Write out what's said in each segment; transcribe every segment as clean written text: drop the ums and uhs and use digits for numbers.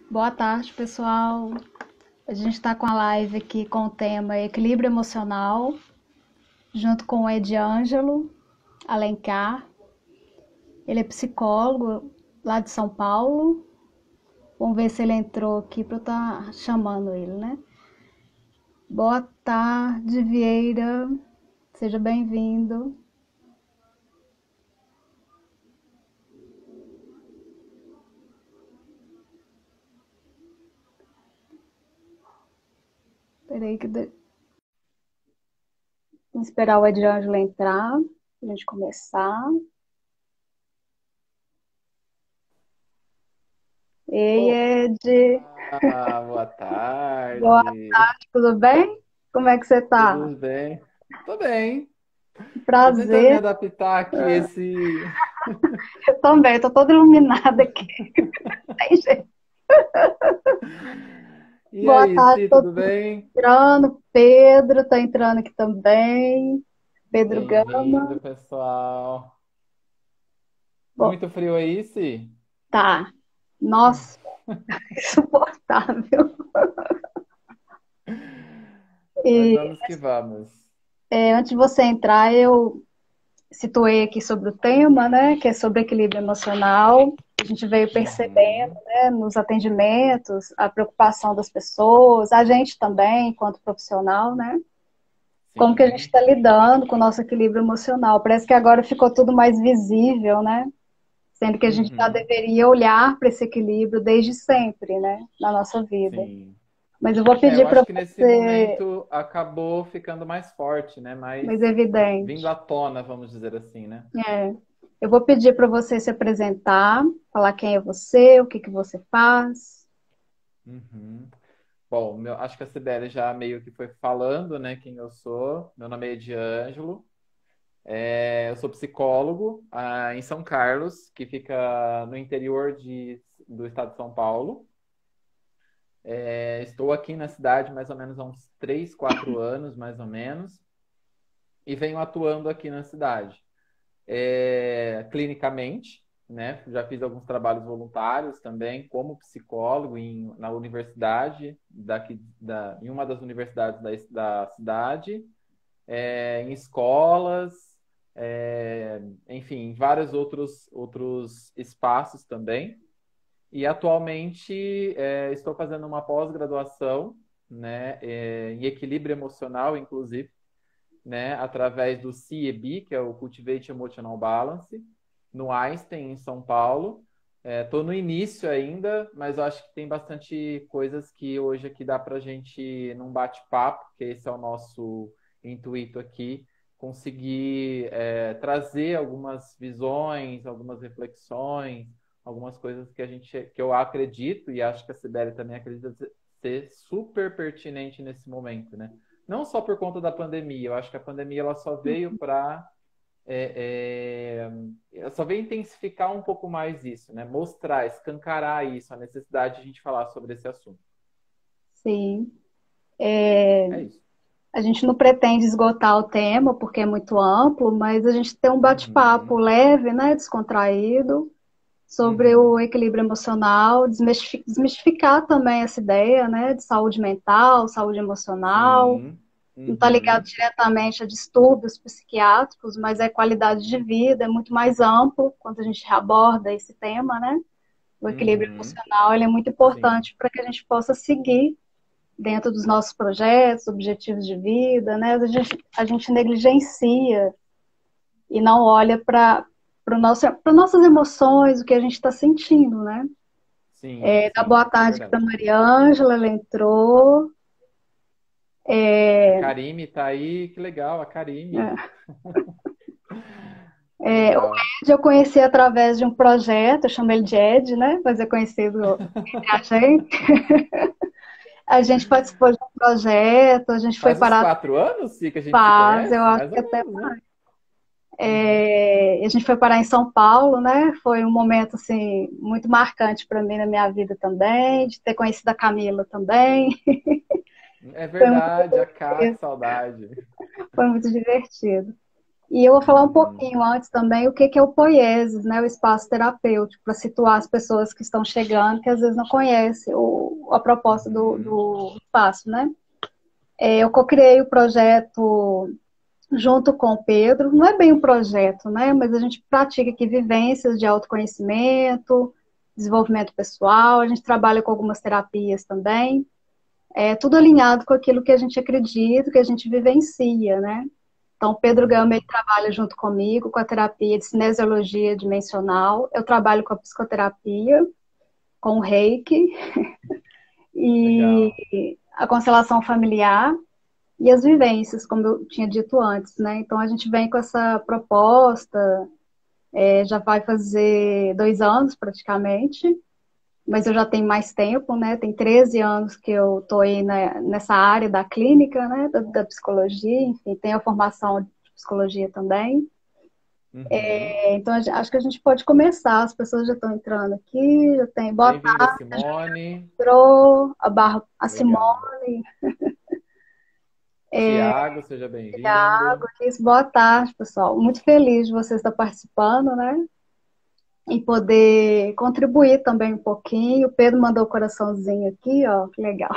Boa tarde, pessoal. A gente está com a live aqui com o tema Equilíbrio Emocional, junto com o Ediângelo Alencar. Ele é psicólogo lá de São Paulo. Vamos ver se ele entrou aqui para eu estar chamando ele, né? Boa tarde, Vieira. Seja bem-vindo. Peraí Vamos esperar o Ediângelo entrar, para a gente começar. Ei, Ed. Boa Boa tarde. tarde, tudo bem? Como é que você tá? Tudo bem? Tô bem. Tô tentando me Prazer. adaptar aqui a esse. Eu também, tô toda iluminada aqui. Tem jeito. E Boa aí, tarde, Si, tô tudo bem? entrando. Pedro tá entrando aqui também. Pedro Gama. Bem-vindo, pessoal. Bom, Muito frio aí, Si? tá. Nossa, insuportável. Mas E vamos que vamos. antes de você entrar, eu situei aqui sobre o tema, né, que é sobre equilíbrio emocional. A gente veio percebendo, Uhum. né, nos atendimentos, a preocupação das pessoas, a gente também, enquanto profissional, né? Como que a gente Sim. está lidando com o nosso equilíbrio emocional. Parece que agora ficou tudo mais visível, né? Sendo que a gente já Uhum. deveria olhar para esse equilíbrio desde sempre, né? Na nossa vida. Sim. Mas eu vou Eu pedir para acho que nesse você, momento acabou ficando mais forte, né? Mais mais vindo evidente, à tona, vamos dizer assim, né? é, eu vou pedir para você se apresentar, falar quem é você, o que que você faz. Uhum. Bom, acho que a Sibeli já meio que foi falando, né, quem eu sou. Meu nome é Ediângelo. Eu sou psicólogo, em São Carlos, que fica no interior do estado de São Paulo. Estou aqui na cidade mais ou menos há uns 3, 4 anos, mais ou menos, e venho atuando aqui na cidade. Clinicamente, né? Já fiz alguns trabalhos voluntários também, como psicólogo na universidade, em uma das universidades da cidade, em escolas, enfim, em vários outros espaços também. E atualmente estou fazendo uma pós-graduação, né, em equilíbrio emocional, inclusive, né, através do CIEB, que é o Cultivate Emotional Balance, no Einstein, em São Paulo. Estou no início ainda, mas eu acho que tem bastante coisas que hoje aqui dá para a gente, num bate-papo, que esse é o nosso intuito aqui, conseguir trazer algumas visões, algumas reflexões, algumas coisas que eu acredito, e acho que a Sibeli também acredita ser super pertinente nesse momento, né? Não só por conta da pandemia, eu acho que a pandemia ela só veio para só veio intensificar um pouco mais isso, né? Mostrar, escancarar isso, a necessidade de a gente falar sobre esse assunto. Sim. É isso. A gente não pretende esgotar o tema, porque é muito amplo, mas a gente tem um bate-papo Uhum, leve, né, descontraído, sobre o uhum, equilíbrio emocional, desmistificar também essa ideia, né, de saúde mental, saúde emocional. sim, Não está ligado uhum, diretamente a distúrbios psiquiátricos, mas é qualidade de vida, é muito mais amplo quando a gente aborda esse tema, né? O equilíbrio uhum, emocional, ele é muito sim, importante para que a gente possa seguir dentro dos nossos projetos, objetivos de vida, né? A gente negligencia e não olha para nossas emoções, o que a gente está sentindo, né? sim, Dá sim, boa é tarde para verdade. Maria Ângela, ela entrou. A É, Karime tá aí, que legal, a Karime. é, Que o legal. Ed eu conheci através de um projeto, eu chamo ele de Ed, né? Mas é conhecido entre a gente. A gente participou de um projeto, a gente foi Faz uns para a 4 anos, sim, que a gente se Paz, eu conhece? acho Mais que ou até menos, né? Uhum. a gente foi parar em São Paulo, né? Foi um momento assim muito marcante para mim na minha vida também, de ter conhecido a Camila também. É Foi muito verdade, a K, que saudade. Foi muito divertido. E eu vou falar um Uhum. pouquinho antes também o que que é o Poiesis, né, o espaço terapêutico, para situar as pessoas que estão chegando, que às vezes não conhecem a proposta Uhum. do espaço, né? Eu co-criei o projeto junto com o Pedro, não é bem um projeto, né? Mas a gente pratica aqui vivências de autoconhecimento, desenvolvimento pessoal, a gente trabalha com algumas terapias também, tudo alinhado com aquilo que a gente acredita, que a gente vivencia, né? Então, o Pedro Gama, ele Uhum. trabalha junto comigo com a terapia de cinesiologia dimensional, eu trabalho com a psicoterapia, com o Reiki Legal. e a constelação familiar, e as vivências, como eu tinha dito antes, né? Então a gente vem com essa proposta, já vai fazer 2 anos praticamente, mas eu já tenho mais tempo, né? Tem 13 anos que eu estou aí nessa área da clínica, né? Da psicologia, enfim, tenho a formação de psicologia também. Uhum. Então acho que a gente pode começar, as pessoas já estão entrando aqui, já tem, boa Bem-vinda, tarde, Simone. a Legal. Simone, Tiago, seja Thiago, bem-vindo. boa tarde, pessoal. Muito feliz de você estar participando, né? E poder contribuir também um pouquinho. O Pedro mandou o coraçãozinho aqui, ó, que legal.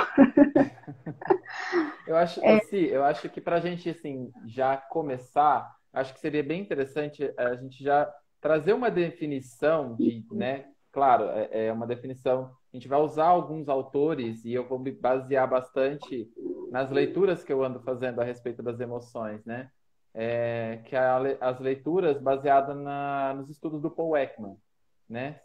Eu acho, assim, eu acho que para a gente assim, já começar, acho que seria bem interessante a gente já trazer uma definição de, né? Claro, é uma definição. A gente vai usar alguns autores e eu vou me basear bastante nas leituras que eu ando fazendo a respeito das emoções, né? As leituras baseadas nos estudos do Paul Ekman, né?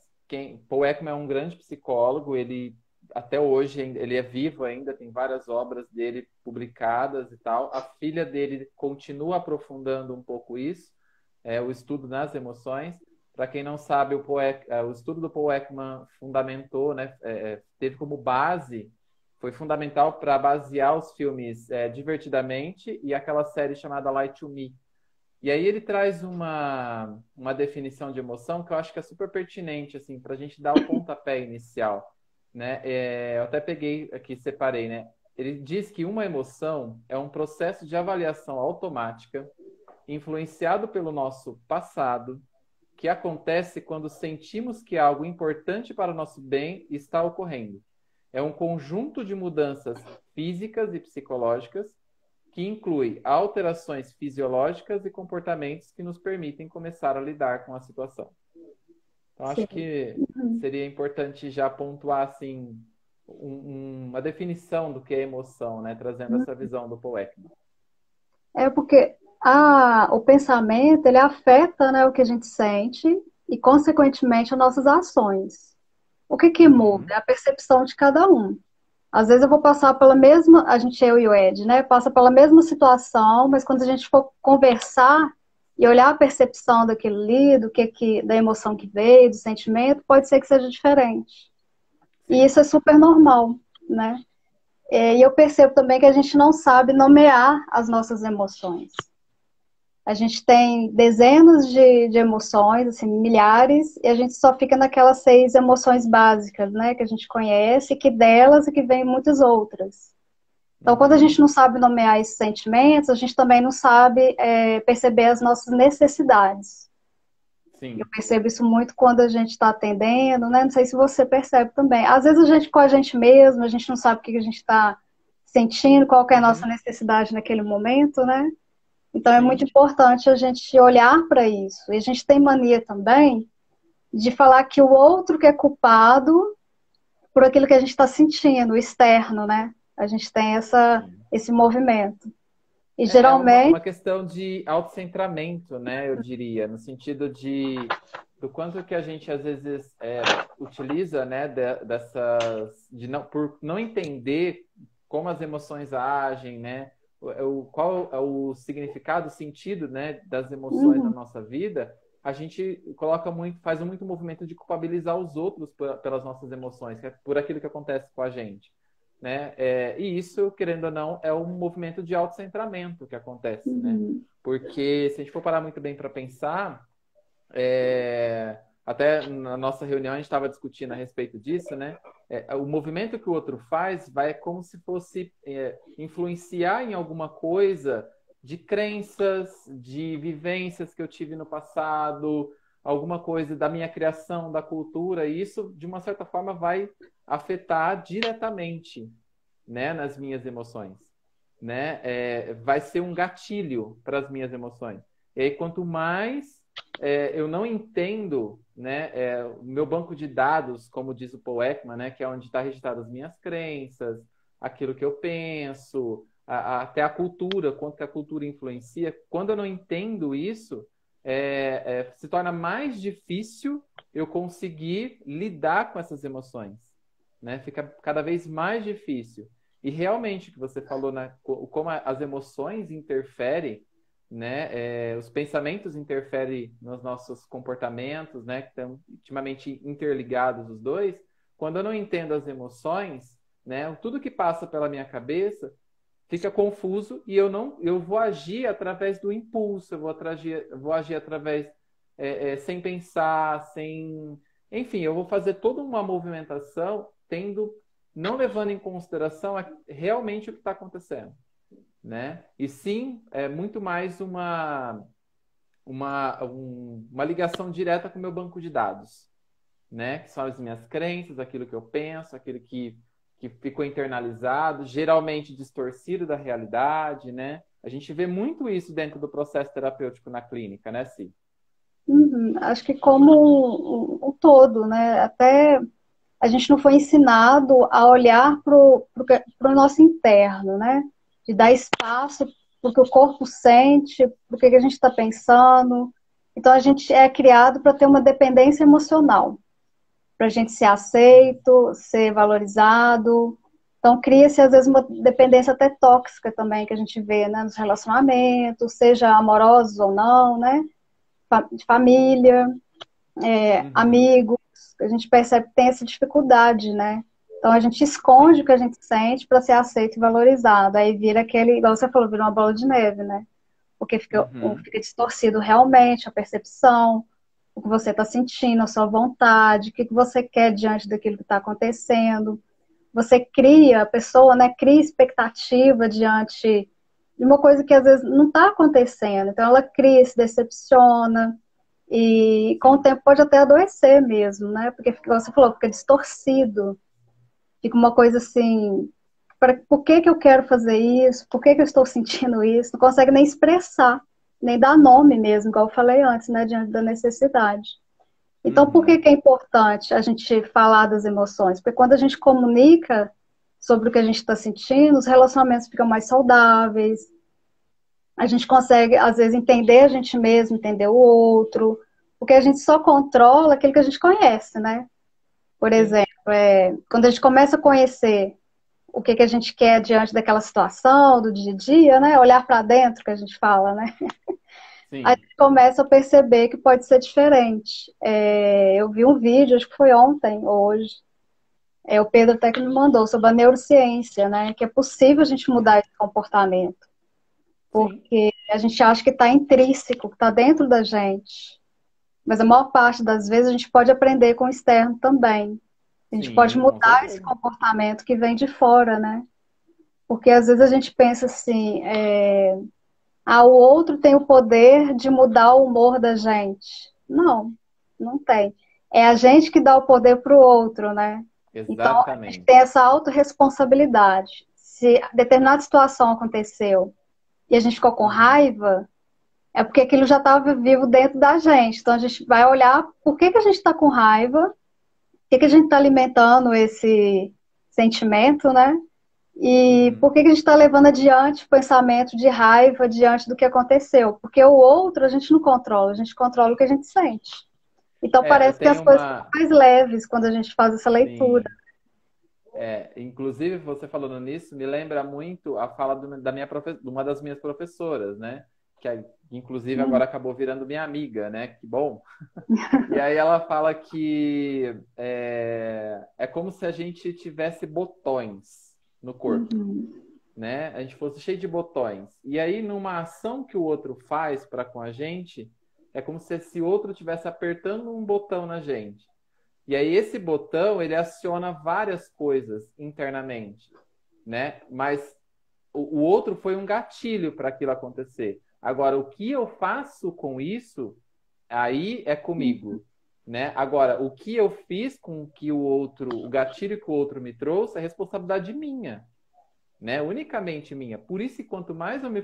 Paul Ekman é um grande psicólogo, ele até hoje ele é vivo ainda, tem várias obras dele publicadas e tal. A filha dele continua aprofundando um pouco isso, o estudo nas emoções. Para quem não sabe, o estudo do Paul Ekman fundamentou, né, teve como base, foi fundamental para basear os filmes Divertidamente e aquela série chamada Light to Me. E aí ele traz uma definição de emoção que eu acho que é super pertinente, assim, para a gente dar o pontapé inicial, né? Eu até peguei aqui, separei, né? Ele diz que uma emoção é um processo de avaliação automática, influenciado pelo nosso passado, que acontece quando sentimos que algo importante para o nosso bem está ocorrendo. É um conjunto de mudanças físicas e psicológicas que inclui alterações fisiológicas e comportamentos que nos permitem começar a lidar com a situação. Então, acho Sim. que seria importante já pontuar assim uma definição do que é emoção, né? Trazendo essa visão do Paul Ekman. É porque o pensamento, ele afeta, né, o que a gente sente e, consequentemente, as nossas ações. O que que muda? É Uhum, a percepção de cada um. Às vezes eu vou passar pela mesma, eu e o Ed, né? Passa pela mesma situação, mas quando a gente for conversar e olhar a percepção daquilo ali, da emoção que veio, do sentimento, pode ser que seja diferente. E sim. isso é super normal, né? E eu percebo também que a gente não sabe nomear as nossas emoções. A gente tem dezenas de emoções, assim, milhares, e a gente só fica naquelas 6 emoções básicas, né? Que a gente conhece, e que delas é que vem muitas outras. Então, quando a gente Uhum, não sabe nomear esses sentimentos, a gente também não sabe perceber as nossas necessidades. Eu sim. percebo isso muito quando a gente está atendendo, né? Não sei se você percebe também. Às vezes a gente com a gente mesmo, a gente não sabe o que a gente está sentindo, qual que é a nossa Uhum, necessidade naquele momento, né? Então é muito sim. importante a gente olhar para isso. E a gente tem mania também de falar que o outro que é culpado por aquilo que a gente está sentindo, o externo, né? A gente tem Sim. esse movimento. E É geralmente, uma questão de autocentramento, né? Eu diria, no sentido do quanto que a gente às vezes utiliza, né? De não, por não entender como as emoções agem, né? Qual é o significado, o sentido, né? Das emoções na uhum, nossa vida. A gente faz muito movimento de culpabilizar os outros pelas nossas emoções, que é por aquilo que acontece com a gente, né? E isso, querendo ou não, é um movimento de autocentramento que acontece, né? uhum, Porque se a gente for parar muito bem para pensar, até na nossa reunião a gente estava discutindo a respeito disso, né? O movimento que o outro faz vai como se fosse influenciar em alguma coisa de crenças, de vivências que eu tive no passado, alguma coisa da minha criação, da cultura, e isso, de uma certa forma, vai afetar diretamente, né, nas minhas emoções, né? Vai ser um gatilho para as minhas emoções. E aí, quanto mais eu não entendo, né, o meu banco de dados, como diz o Paul Ekman, né, que é onde está registrado as minhas crenças, aquilo que eu penso, até a cultura, quanto que a cultura influencia. Quando eu não entendo isso, se torna mais difícil eu conseguir lidar com essas emoções, né? Fica cada vez mais difícil. E realmente, o que você falou, né, como as emoções interferem, né, os pensamentos interferem nos nossos comportamentos, né, que estão intimamente interligados os dois. Quando eu não entendo as emoções, né, tudo que passa pela minha cabeça fica confuso e eu vou agir através do impulso, eu vou agir através sem pensar, enfim, eu vou fazer toda uma movimentação não levando em consideração realmente o que está acontecendo, né? E sim, é muito mais uma ligação direta com o meu banco de dados, né? Que são as minhas crenças, aquilo que eu penso, aquilo que ficou internalizado, geralmente distorcido da realidade, né? A gente vê muito isso dentro do processo terapêutico na clínica, né, Si? Acho que como um todo, né? Até a gente não foi ensinado a olhar para o nosso interno, né? De dar espaço para o que o corpo sente, para o que a gente está pensando. Então a gente é criado para ter uma dependência emocional, para a gente ser aceito, ser valorizado. Então cria-se às vezes uma dependência até tóxica também que a gente vê, né, nos relacionamentos, seja amorosos ou não, né? De família, Uhum. amigos, a gente percebe que tem essa dificuldade, né? Então a gente esconde o Sim. que a gente sente para ser aceito e valorizado. Aí vira aquele, igual você falou, vira uma bola de neve, né? Porque Uhum. fica distorcido realmente a percepção, o que você está sentindo, a sua vontade, o que você quer diante daquilo que está acontecendo. Você cria, a pessoa, né, cria expectativa diante de uma coisa que às vezes não está acontecendo. Então ela cria, se decepciona, e com o Sim. tempo pode até adoecer mesmo, né? Porque, como você falou, fica distorcido. Fica uma coisa assim, por que que eu quero fazer isso? Por que que eu estou sentindo isso? Não consegue nem expressar, nem dar nome mesmo, igual eu falei antes, né? Diante da necessidade. Então, por que Uhum. que é importante a gente falar das emoções? Porque quando a gente comunica sobre o que a gente está sentindo, os relacionamentos ficam mais saudáveis, a gente consegue, às vezes, entender a gente mesmo, entender o outro, porque a gente só controla aquilo que a gente conhece, né? Por Sim. exemplo, quando a gente começa a conhecer o que que a gente quer diante daquela situação, do dia a dia, né? Olhar para dentro, que a gente fala, né? A Sim. gente começa a perceber que pode ser diferente. Eu vi um vídeo, acho que foi ontem, ou hoje, o Pedro até que me mandou, sobre a neurociência, né? Que é possível a gente mudar esse comportamento. Sim. Porque a gente acha que está intrínseco, que está dentro da gente. Mas a maior parte das vezes a gente pode aprender com o externo também. A gente pode Sim, com mudar esse certeza. comportamento que vem de fora, né? Porque às vezes a gente pensa assim, o outro tem o poder de mudar o humor da gente. Não, não tem. É a gente que dá o poder para o outro, né? Então a gente Exatamente. tem essa autorresponsabilidade. Se determinada situação aconteceu e a gente ficou com Uhum. raiva, é porque aquilo já estava vivo dentro da gente. Então a gente vai olhar por que que a gente está com raiva, por que que a gente está alimentando esse sentimento, né? E por Uhum. que que a gente está levando adiante o pensamento de raiva diante do que aconteceu? Porque o outro a gente não controla, a gente controla o que a gente sente. Então Eu parece que as tenho coisas ficam uma. mais leves quando a gente faz essa leitura. Sim. Inclusive, você falando nisso, me lembra muito a fala de uma das minhas professoras, né? Inclusive agora acabou virando minha amiga, né? Que bom. E aí ela fala que é como se a gente tivesse botões no corpo, Uhum. né? A gente fosse cheio de botões. E aí, numa ação que o outro faz para com a gente, é como se esse outro estivesse apertando um botão na gente. E aí esse botão, ele aciona várias coisas internamente, né? Mas o outro foi um gatilho para aquilo acontecer. Agora, o que eu faço com isso, aí é comigo, né? Agora, o que eu fiz com que o gatilho que o outro me trouxe é responsabilidade minha, né? Unicamente minha. Por isso, quanto mais eu me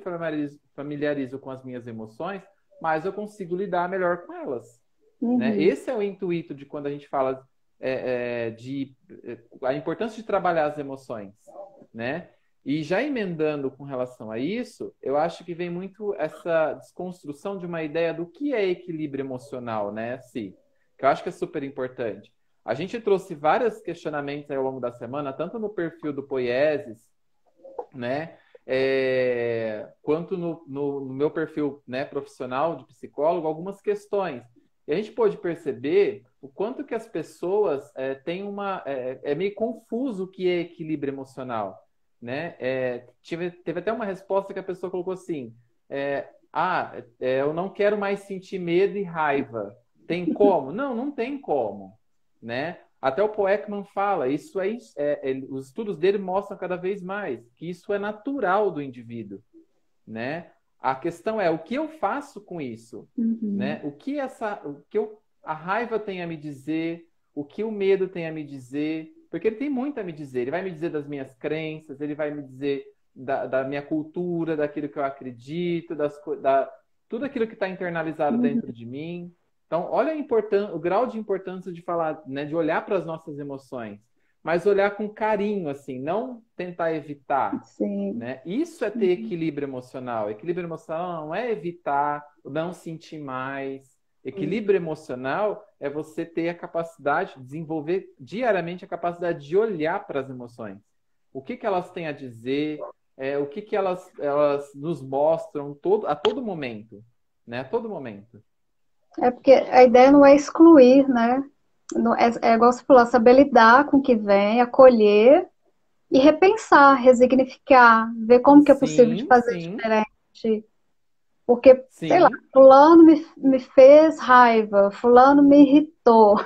familiarizo com as minhas emoções, mais eu consigo lidar melhor com elas, né? Uhum. Esse é o intuito de quando a gente fala a importância de trabalhar as emoções, né? E já emendando com relação a isso, eu acho que vem muito essa desconstrução de uma ideia do que é equilíbrio emocional, né? Assim, que eu acho que é super importante. A gente trouxe vários questionamentos ao longo da semana, tanto no perfil do Poiesis, né? Quanto no meu perfil, né, profissional de psicólogo, algumas questões. E a gente pôde perceber o quanto que as pessoas têm é meio confuso o que é equilíbrio emocional, né? Teve até uma resposta que a pessoa colocou assim: eu não quero mais sentir medo e raiva. Tem como? Não, não tem como, né? Até o Paul Ekman fala, os estudos dele mostram cada vez mais que isso é natural do indivíduo, né? A questão é o que eu faço com isso, Uhum. né? A raiva tem a me dizer, o que o medo tem a me dizer, porque ele tem muito a me dizer. Ele vai me dizer das minhas crenças, ele vai me dizer da minha cultura, daquilo que eu acredito, tudo aquilo que está internalizado Uhum. dentro de mim. Então, olha o grau de importância de falar, né, de olhar para as nossas emoções, mas olhar com carinho, assim, não tentar evitar, Sim. né? Isso é ter Uhum. equilíbrio emocional. Equilíbrio emocional não é evitar, não sentir mais. Equilíbrio emocional é você ter a capacidade, desenvolver diariamente a capacidade de olhar para as emoções. O que que elas têm a dizer, o que que elas nos mostram a todo momento, né? A todo momento. É porque a ideia não é excluir, né? É igual você falou, saber lidar com o que vem, acolher e repensar, resignificar, ver como que é possível de Sim, fazer sim, diferente. Porque, sei lá, sim. fulano me fez raiva, fulano me irritou.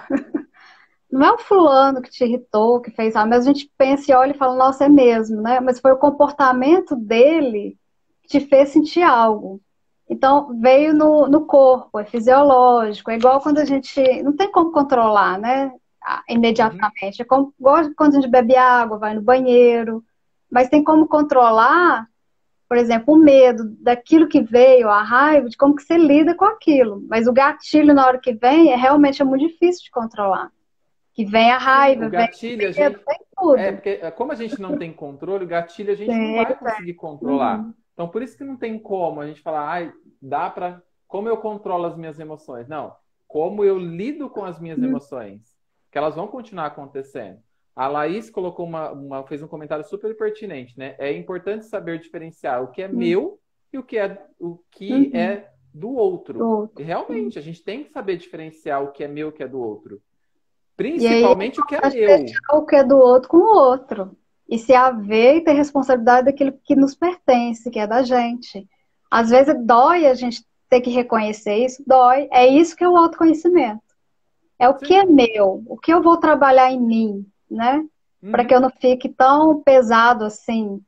Não é o fulano que te irritou, que fez raiva, mas a gente pensa e olha e fala, nossa, é mesmo, né? Mas foi o comportamento dele que te fez sentir algo. Então, veio no corpo, é fisiológico, é igual quando a gente não tem como controlar, né? Uhum. Imediatamente. É como igual quando a gente bebe água, vai no banheiro, mas tem como controlar, por exemplo, o medo daquilo que veio, a raiva, de como que você lida com aquilo. Mas o gatilho na hora que vem realmente é muito difícil de controlar. Que vem a Sim, o raiva, vem o gatilho, a medo, gente. vem tudo. Porque como a gente não tem controle, o gatilho a gente não Sim, vai conseguir controlar. uhum, Então, por isso que não tem como a gente falar, ai, dá para. Como eu controlo as minhas emoções? Não. Como eu lido com as minhas uhum, emoções? Que elas vão continuar acontecendo. A Laís colocou fez um comentário super pertinente, né? É importante saber diferenciar o que é uhum, meu e o que uhum, é do do outro. E outro. Uhum. realmente, a gente tem que saber diferenciar o que é meu e o que é do outro. E aí é Principalmente o que é importante meu. deixar o que é do outro com o outro. E se haver e ter responsabilidade daquilo que nos pertence, que é da gente. Às vezes dói a gente ter que reconhecer isso, dói. É isso que é o autoconhecimento. É o que Sim. é meu, o que eu vou trabalhar em mim, né? Para que Uhum. eu não fique tão pesado assim,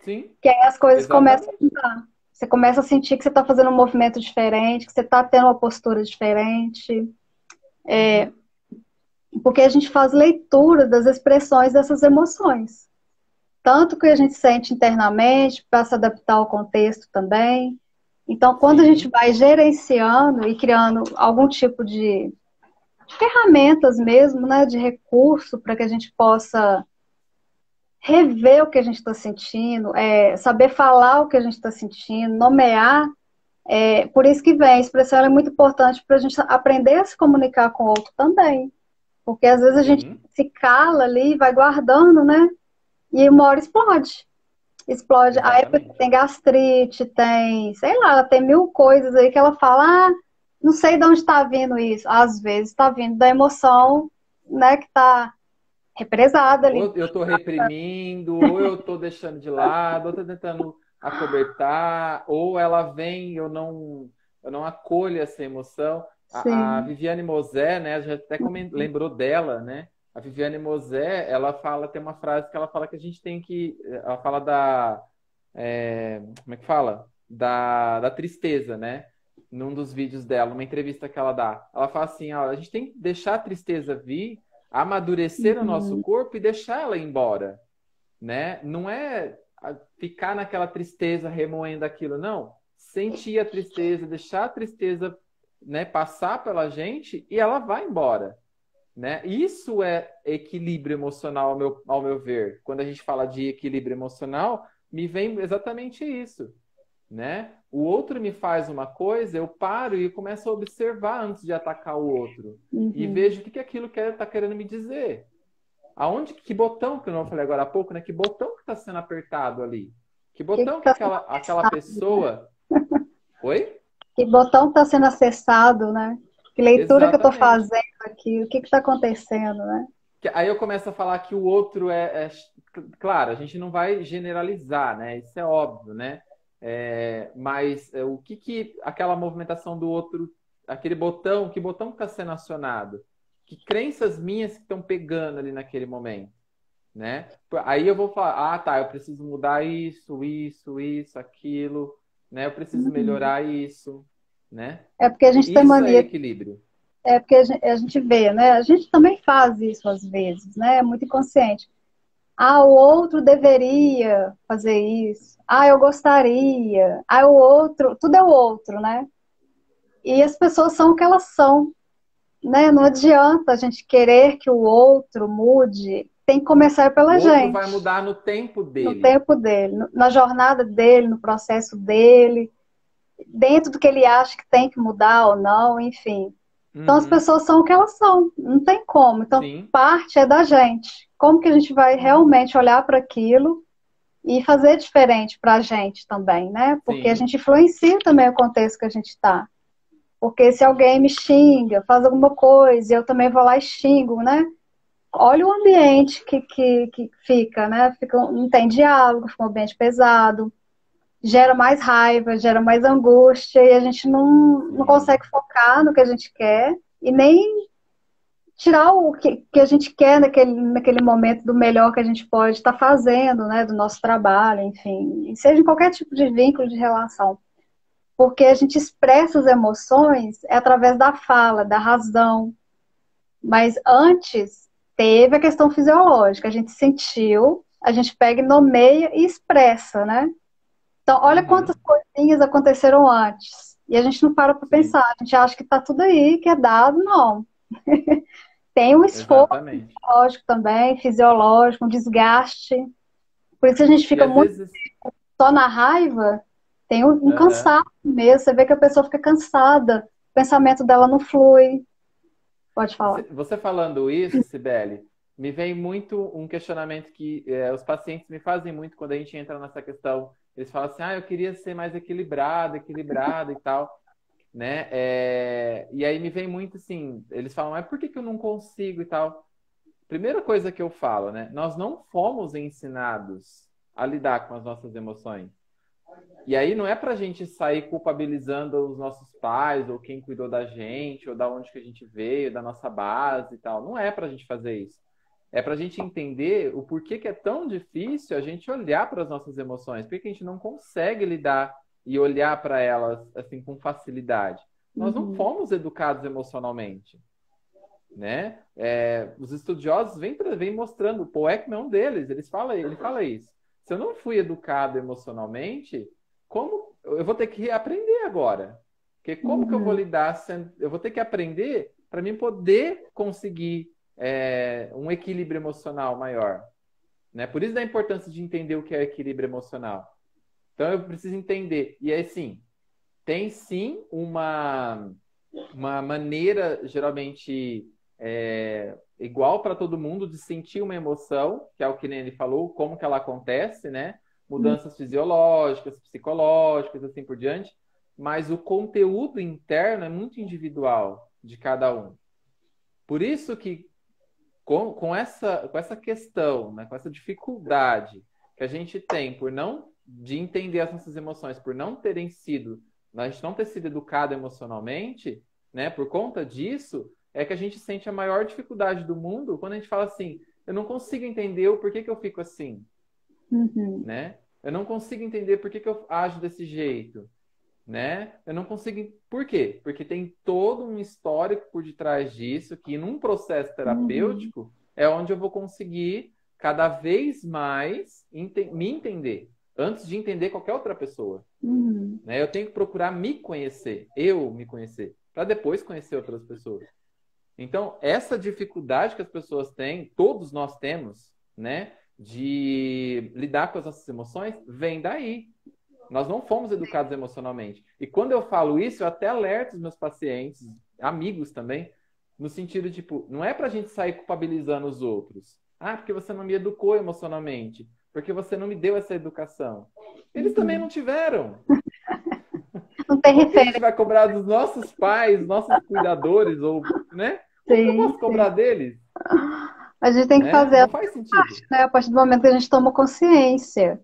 Sim, que aí as coisas começam a exatamente. mudar. Você começa a sentir que você está fazendo um movimento diferente, que você está tendo uma postura diferente, Uhum. porque a gente faz leitura das expressões dessas emoções. Tanto que a gente sente internamente, para se adaptar ao contexto também. Então, quando a gente Sim, vai gerenciando e criando algum tipo de ferramentas mesmo, né, de recurso para que a gente possa rever o que a gente está sentindo, saber falar o que a gente está sentindo, nomear. Por isso que vem, a expressão é muito importante para a gente aprender a se comunicar com o outro também. Porque às vezes a gente sim, se cala ali, vai guardando, né? E uma hora explode. Explode. A época que exatamente. tem gastrite, tem, sei lá, ela tem mil coisas aí que ela fala, não sei de onde está vindo isso. Às vezes está vindo da emoção, né, que está represada ali. Ou eu estou reprimindo, ou eu estou deixando de lado, ou estou tentando acobertar, ou ela vem e eu não acolho essa emoção. A Sim. Viviane Mosé, né, já até lembrou dela, né? A Viviane Mosé, ela fala, tem uma frase que ela fala que a gente tem que, ela fala como é que fala? Da tristeza, né? Num dos vídeos dela, numa entrevista que ela dá. Ela fala assim, ó, a gente tem que deixar a tristeza vir, amadurecer o nosso Uhum. corpo e deixar ela ir embora, né? Não é ficar naquela tristeza remoendo aquilo, não. Sentir a tristeza, deixar a tristeza, né, passar pela gente e ela vai embora, né? Isso é equilíbrio emocional, ao meu ver. Quando a gente fala de equilíbrio emocional, me vem exatamente isso, né? O outro me faz uma coisa, eu paro e começo a observar antes de atacar o outro e Uhum. vejo o que que aquilo está querendo me dizer. Aonde, que botão que eu não falei agora há pouco, né? Que botão que está sendo apertado ali? Que Que botão que está sendo aquela acessado, né? pessoa. Oi? Que botão está sendo acessado, né? Que leitura que eu estou Exatamente. fazendo aqui? O que está acontecendo, né? Aí eu começo a falar que o outro claro, a gente não vai generalizar, né? Isso é óbvio, né? Mas o que que aquela movimentação do outro, aquele botão, que botão que está sendo acionado? Que crenças minhas que estão pegando ali naquele momento, né? Aí eu vou falar, ah, tá, eu preciso mudar isso, aquilo, né? Eu preciso Uhum. melhorar isso, né? É porque a gente tem Isso é mania, equilíbrio. é porque a gente vê, né? A gente também faz isso às vezes, né? É muito inconsciente. Ah, o outro deveria fazer isso. Ah, eu gostaria. Ah, o outro, tudo é o outro, né? E as pessoas são o que elas são, né? Não adianta a gente querer que o outro mude. Tem que começar O pela outro vai gente, mudar no tempo no dele. tempo dele, na jornada dele, no processo dele, dentro do que ele acha que tem que mudar ou não, enfim. Então as Uhum, pessoas são o que elas são, não tem como. Então sim, parte é da gente. Como que a gente vai realmente olhar para aquilo e fazer diferente para a gente também, né? Porque a sim. gente influencia também o contexto que a gente está. Porque se alguém me xinga, faz alguma coisa, e eu também vou lá e xingo, né? Olha o ambiente que fica, né? Não tem diálogo, fica um ambiente pesado, gera mais raiva, gera mais angústia, e a gente não Sim. consegue focar no que a gente quer e nem tirar o que a gente quer naquele momento do melhor que a gente pode estar fazendo, né? Do nosso trabalho, enfim, seja em qualquer tipo de vínculo de relação. Porque a gente expressa as emoções através da fala, da razão. Mas antes teve a questão fisiológica. A gente sentiu, a gente pega e nomeia e expressa, né? Então, olha quantas Uhum, coisinhas aconteceram antes. E a gente não para sim, pensar. A gente acha que está tudo aí, que é dado. Não. Tem um esforço exatamente. lógico também, fisiológico, um desgaste. Por isso a gente E fica às muito vezes, só na raiva. Tem um aham. cansaço mesmo. Você vê que a pessoa fica cansada. O pensamento dela não flui. Pode falar. Você falando isso, Cibele, me vem muito um questionamento que os pacientes me fazem muito quando a gente entra nessa questão. Eles falam assim, ah, eu queria ser mais equilibrado e tal, né? E aí me vem muito assim, eles falam, mas por que que eu não consigo e tal? Primeira coisa que eu falo, né? Nós não fomos ensinados a lidar com as nossas emoções. E aí não é para a gente sair culpabilizando os nossos pais, ou quem cuidou da gente, ou da onde que a gente veio, da nossa base e tal. Não é para a gente fazer isso. É para a gente entender o porquê que é tão difícil a gente olhar para as nossas emoções, porque a gente não consegue lidar e olhar para elas assim com facilidade. Nós não Uhum. fomos educados emocionalmente, né? Os estudiosos vêm mostrando, o Paul Ekman é um deles, ele fala isso. Se eu não fui educado emocionalmente, como eu vou ter que aprender agora? Porque como que eu vou Uhum. lidar sendo, eu vou ter que aprender para mim poder conseguir um equilíbrio emocional maior, né? Por isso da importância de entender o que é equilíbrio emocional. Então eu preciso entender. E aí sim, tem sim uma maneira geralmente igual para todo mundo de sentir uma emoção, que é o que nem ele falou, como que ela acontece, né? Mudanças fisiológicas, psicológicas, assim por diante, mas o conteúdo interno é muito individual de cada um. Por isso que com essa questão, né, com essa dificuldade que a gente tem por não de entender as nossas emoções, por não terem sido, a gente não ter sido educado emocionalmente, né, por conta disso, é que a gente sente a maior dificuldade do mundo quando a gente fala assim, eu não consigo entender o porquê que eu fico assim, Uhum. né? Eu não consigo entender por que que eu ajo desse jeito, né? Eu não consigo. Por quê? Porque tem todo um histórico por detrás disso, que num processo Uhum. terapêutico é onde eu vou conseguir cada vez mais me entender, antes de entender qualquer outra pessoa, Uhum. né? Eu tenho que procurar me conhecer, eu me conhecer, para depois conhecer outras pessoas. Então, essa dificuldade que as pessoas têm, todos nós temos, né, de lidar com as nossas emoções, vem daí. Nós não fomos educados emocionalmente. E quando eu falo isso, eu até alerto os meus pacientes, amigos também, no sentido, tipo, não é pra gente sair culpabilizando os outros. Ah, porque você não me educou emocionalmente. Porque você não me deu essa educação. Eles também não Uhum. tiveram. Não tem Como que a gente referência. vai cobrar dos nossos pais, nossos cuidadores, ou, né? Como que eu Sim, posso sim. cobrar deles? A gente tem que Né? fazer a Não nossa faz sentido. parte, né? A partir do momento que a gente toma consciência.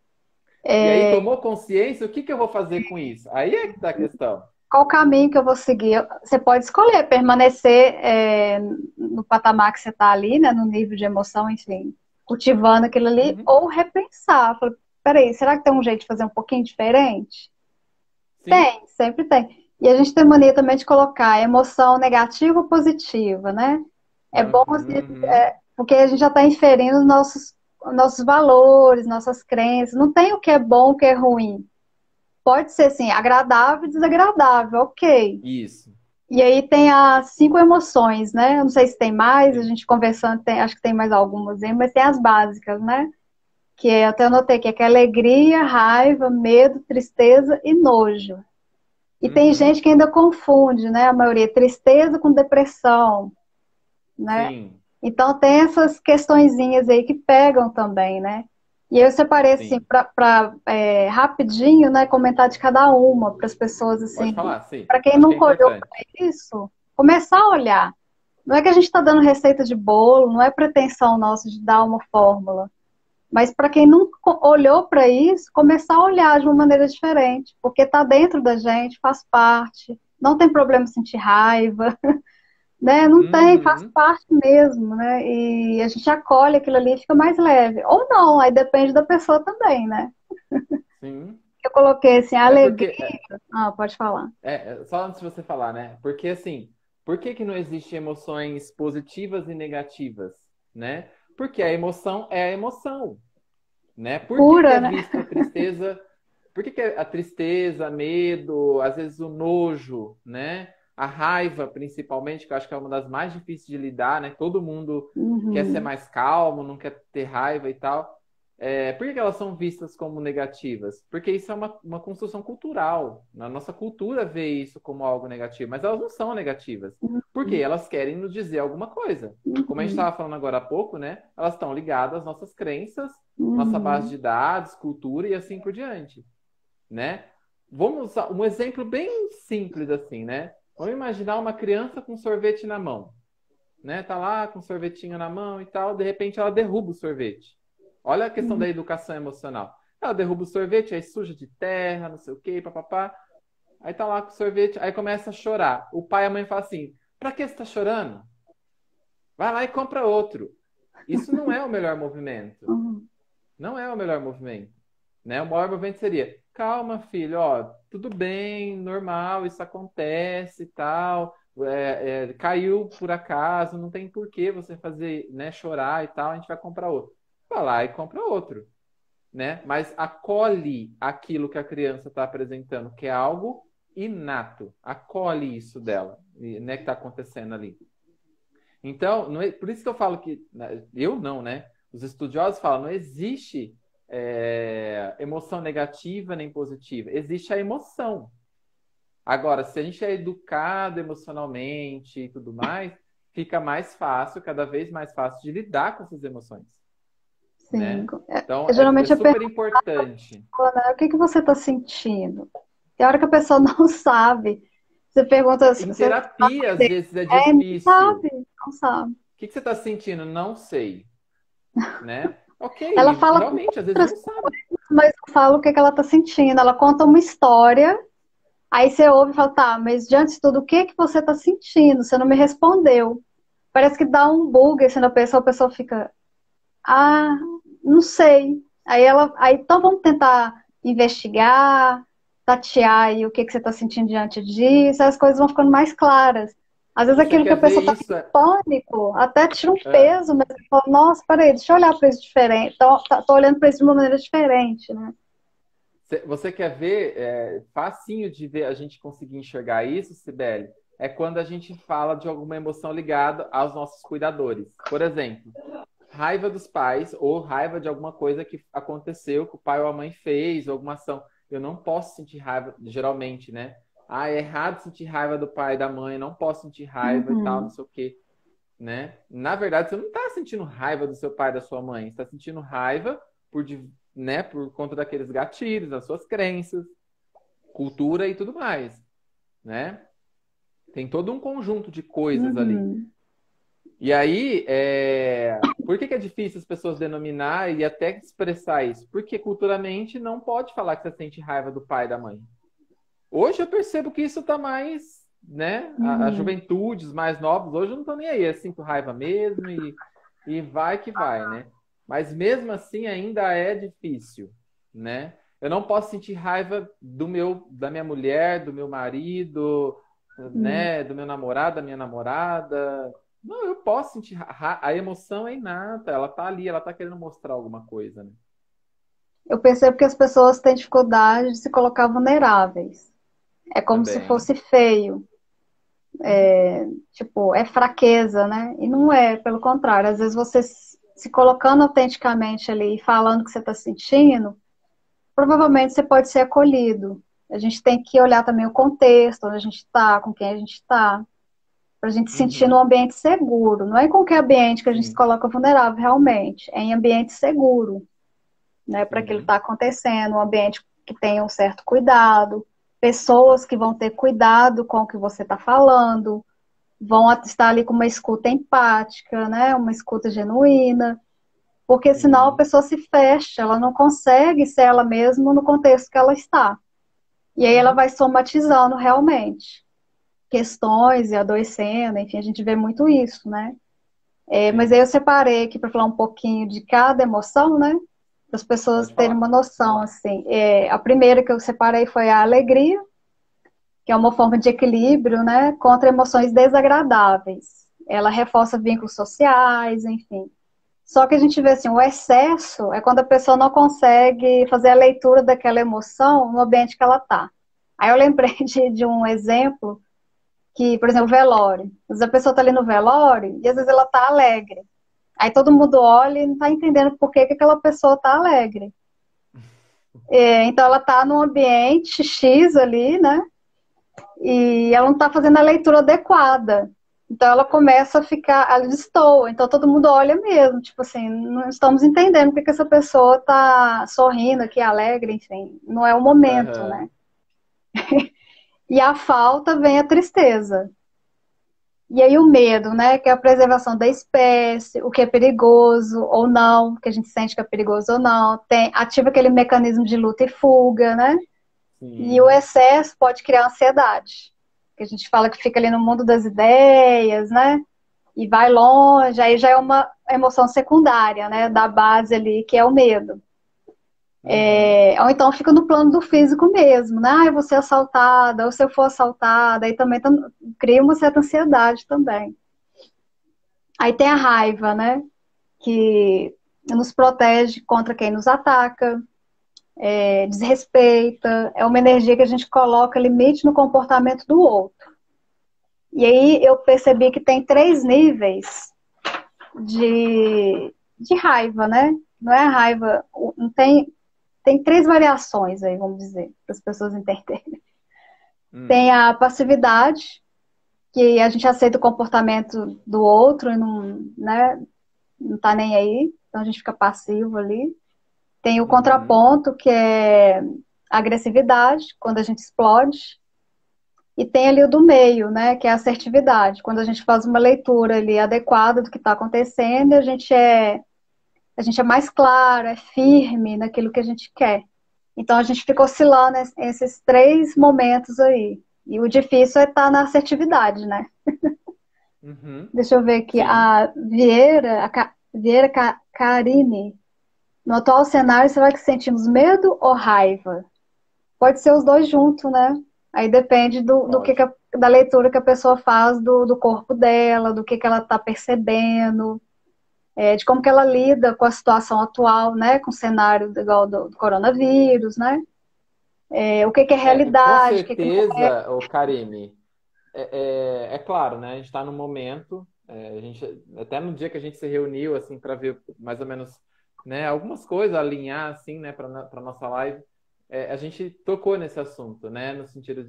E aí, tomou consciência, o que que eu vou fazer com isso? Aí é que tá a questão. Qual o caminho que eu vou seguir? Você pode escolher permanecer no patamar que você está ali, né? No nível de emoção, enfim, cultivando aquilo ali, Uhum. ou repensar. Falar, peraí, será que tem um jeito de fazer um pouquinho diferente? Sim. Tem, sempre tem. E a gente tem mania também de colocar emoção negativa ou positiva, né? É bom assim, Uhum. porque a gente já está inferindo nossos valores, nossas crenças. Não tem o que é bom, o que é ruim. Pode ser, assim, agradável e desagradável, ok. Isso. E aí tem as 5 emoções, né? Eu não sei se tem mais, a Sim. gente conversando, acho que tem mais algumas aí, mas tem as básicas, né? Que eu até anotei que é alegria, raiva, medo, tristeza e nojo. E tem Uhum. gente que ainda confunde, né? A maioria, tristeza com depressão, né? Sim. Então tem essas questõezinhas aí que pegam também, né? E eu separei assim Sim. para rapidinho, né, comentar de cada uma para as pessoas assim, Pode falar, sim. para quem Acho que é nunca olhou importante. para isso, começar a olhar. Não é que a gente está dando receita de bolo, não é pretensão nossa de dar uma fórmula, mas para quem nunca olhou para isso, começar a olhar de uma maneira diferente, porque está dentro da gente, faz parte. Não tem problema sentir raiva, né? Não tem, faz Uhum. parte mesmo, né? E a gente acolhe aquilo ali e fica mais leve. Ou não, aí depende da pessoa também, né? Sim. Eu coloquei assim, É porque, alegria. Ah, pode falar. só antes de você falar, né? Porque assim, por que que não existe emoções positivas e negativas, né? Porque a emoção é a emoção, né? Por que que Pura, é né? visto a tristeza? Por que que a tristeza, medo, às vezes o nojo, né? A raiva, principalmente, que eu acho que é uma das mais difíceis de lidar, né? Todo mundo quer ser Uhum, mais calmo, não quer ter raiva e tal. Por que que elas são vistas como negativas? Porque isso é uma construção cultural. Na nossa cultura vê isso como algo negativo, mas elas não são negativas. Por quê? Elas querem nos dizer alguma coisa. Como a gente uhum, estava falando agora há pouco, né? Elas estão ligadas às nossas crenças, nossa base uhum, de dados, cultura e assim por diante, né? Vamos usar um exemplo bem simples assim, né? Vamos imaginar uma criança com sorvete na mão, né? Tá lá com sorvetinho na mão e tal, de repente ela derruba o sorvete. Olha a questão uhum. da educação emocional. Ela derruba o sorvete, aí suja de terra, não sei o quê, papapá. Aí tá lá com o sorvete, aí começa a chorar. O pai e a mãe falam assim: pra que você tá chorando? Vai lá e compra outro. Isso não é o melhor movimento. Uhum. Não é o melhor movimento, né? O maior movimento seria: calma, filho, ó, tudo bem, normal, isso acontece e tal. Caiu por acaso, não tem por que você fazer, né, chorar e tal, a gente vai comprar outro. Vai lá e compra outro, né? Mas acolhe aquilo que a criança está apresentando, que é algo inato. Acolhe isso dela, né, que está acontecendo ali. Então, por isso que eu falo que, né, eu não, né? Os estudiosos falam, não existe emoção negativa nem positiva, existe a emoção. Agora, se a gente é educado emocionalmente e tudo mais, fica mais fácil, cada vez mais fácil de lidar com essas emoções, Sim. né? Então, é Geralmente a super pessoa, importante. né, o que que você está sentindo? Tem hora que a pessoa não sabe. Você pergunta, Em você terapia, às vezes, é não difícil. sabe, não sabe. O que que você está sentindo? Não sei, né? Ela Ok, fala realmente, às vezes outras não sabe. coisas, mas não fala o que que ela está sentindo. Ela conta uma história. Aí você ouve e fala, tá, mas diante de tudo, o que que você tá sentindo? Você não me respondeu. Parece que dá um bug assim na pessoa, a pessoa fica, ah, não sei. Aí então vamos tentar investigar, tatear aí o que que você está sentindo diante disso, aí as coisas vão ficando mais claras. Às vezes Você aquilo que quer a ver pessoa está em isso? pânico até tira um É. peso, mas você fala, nossa, peraí, deixa eu olhar para isso diferente. Tô olhando para isso de uma maneira diferente, né? Você quer ver, facinho de ver a gente conseguir enxergar isso, Sibeli, é quando a gente fala de alguma emoção ligada aos nossos cuidadores. Por exemplo, raiva dos pais ou raiva de alguma coisa que aconteceu, que o pai ou a mãe fez, ou alguma ação. Eu não posso sentir raiva, geralmente, né? Ah, é errado sentir raiva do pai e da mãe, não posso sentir raiva e tal, não Uhum, sei o quê, né? Na verdade, você não está sentindo raiva do seu pai e da sua mãe, você está sentindo raiva por, né, por conta daqueles gatilhos, das suas crenças, cultura e tudo mais, né? Tem todo um conjunto de coisas ali. uhum. E aí, por que que é difícil as pessoas denominar e até expressar isso? Porque culturalmente não pode falar que você sente raiva do pai e da mãe. Hoje eu percebo que isso tá mais, né? A Uhum. juventude, os mais novos, hoje eu não tô nem aí. Eu sinto raiva mesmo e vai que vai, né? Mas mesmo assim ainda é difícil, né? Eu não posso sentir raiva da minha mulher, do meu marido, Hum. né? Do meu namorado, da minha namorada. Não, eu posso sentir a emoção é inata, ela tá ali, ela tá querendo mostrar alguma coisa, né? Eu percebo que as pessoas têm dificuldade de se colocar vulneráveis. É como se Também. fosse feio. Tipo, é fraqueza, né? E não é, pelo contrário. Às vezes você se colocando autenticamente ali e falando o que você está sentindo, provavelmente você pode ser acolhido. A gente tem que olhar também o contexto, onde a gente está, com quem a gente está, para a gente se sentir num Uhum. ambiente seguro. Não é em qualquer ambiente que a gente se Sim, coloca vulnerável, realmente. É em ambiente seguro, né? Para aquilo sim. estar acontecendo, um ambiente que tenha um certo cuidado, pessoas que vão ter cuidado com o que você está falando, vão estar ali com uma escuta empática, né? Uma escuta genuína, porque senão a Sim. pessoa se fecha, ela não consegue ser ela mesma no contexto que ela está. E aí ela Uhum. vai somatizando realmente questões e adoecendo, enfim, a gente vê muito isso, né? Mas aí Sim. eu separei aqui para falar um pouquinho de cada emoção, né? Para as pessoas Pode terem falar. uma noção, assim. A primeira que eu separei foi a alegria, que é uma forma de equilíbrio, né, contra emoções desagradáveis. Ela reforça vínculos sociais, enfim. Só que a gente vê assim, o excesso é quando a pessoa não consegue fazer a leitura daquela emoção no ambiente que ela está. Aí eu lembrei de um exemplo que, por exemplo, velório. Às vezes a pessoa está ali no velório e às vezes ela está alegre. Aí todo mundo olha e não está entendendo por que que aquela pessoa está alegre. Então ela está num ambiente X ali, né? E ela não está fazendo a leitura adequada. Então ela começa a ficar, ela destoa. Então todo mundo olha mesmo, tipo assim, não estamos entendendo porque que essa pessoa está sorrindo aqui, alegre, enfim, não é o momento, Aham. né? E a falta vem a tristeza. E aí o medo, né? Que é a preservação da espécie, o que é perigoso ou não, que a gente sente que é perigoso ou não. Ativa aquele mecanismo de luta e fuga, né? E o Sim. excesso pode criar ansiedade. Que a gente fala que fica ali no mundo das ideias, né? E vai longe, aí já é uma emoção secundária, né? Da base ali, que é o medo. Uhum. Ou então fica no plano do físico mesmo, né? Ah, eu vou ser assaltada, ou se eu for assaltada, aí também cria uma certa ansiedade também. Aí tem a raiva, né? Que nos protege contra quem nos ataca, desrespeita, é uma energia que a gente coloca limite no comportamento do outro. E aí eu percebi que tem três níveis de raiva, né? Não é a raiva, não tem três variações aí, vamos dizer, para as pessoas entenderem. Hum. Tem a passividade, que a gente aceita o comportamento do outro e não, né, não tá nem aí, então a gente fica passivo ali. Tem o Uhum. contraponto, que é a agressividade, quando a gente explode. E tem ali o do meio, né, que é a assertividade, quando a gente faz uma leitura ali adequada do que está acontecendo, a gente é mais claro, é firme naquilo que a gente quer. Então a gente fica oscilando esses três momentos aí. E o difícil é estar na assertividade, né? Uhum. Deixa eu ver aqui. Sim. Vieira Carine. No atual cenário, será que sentimos medo ou raiva? Pode ser os dois juntos, né? Aí depende do Pode. da leitura que a pessoa faz do corpo dela, do que ela está percebendo, de como que ela lida com a situação atual, né? Com o cenário igual do coronavírus, né? O que que é Com realidade, o que que não é. certeza, o Karime, é claro, né? A gente está no momento, a gente, até no dia que a gente se reuniu, assim, para ver mais ou menos, né, algumas coisas, alinhar, assim, né, para nossa live, a gente tocou nesse assunto, né, no sentido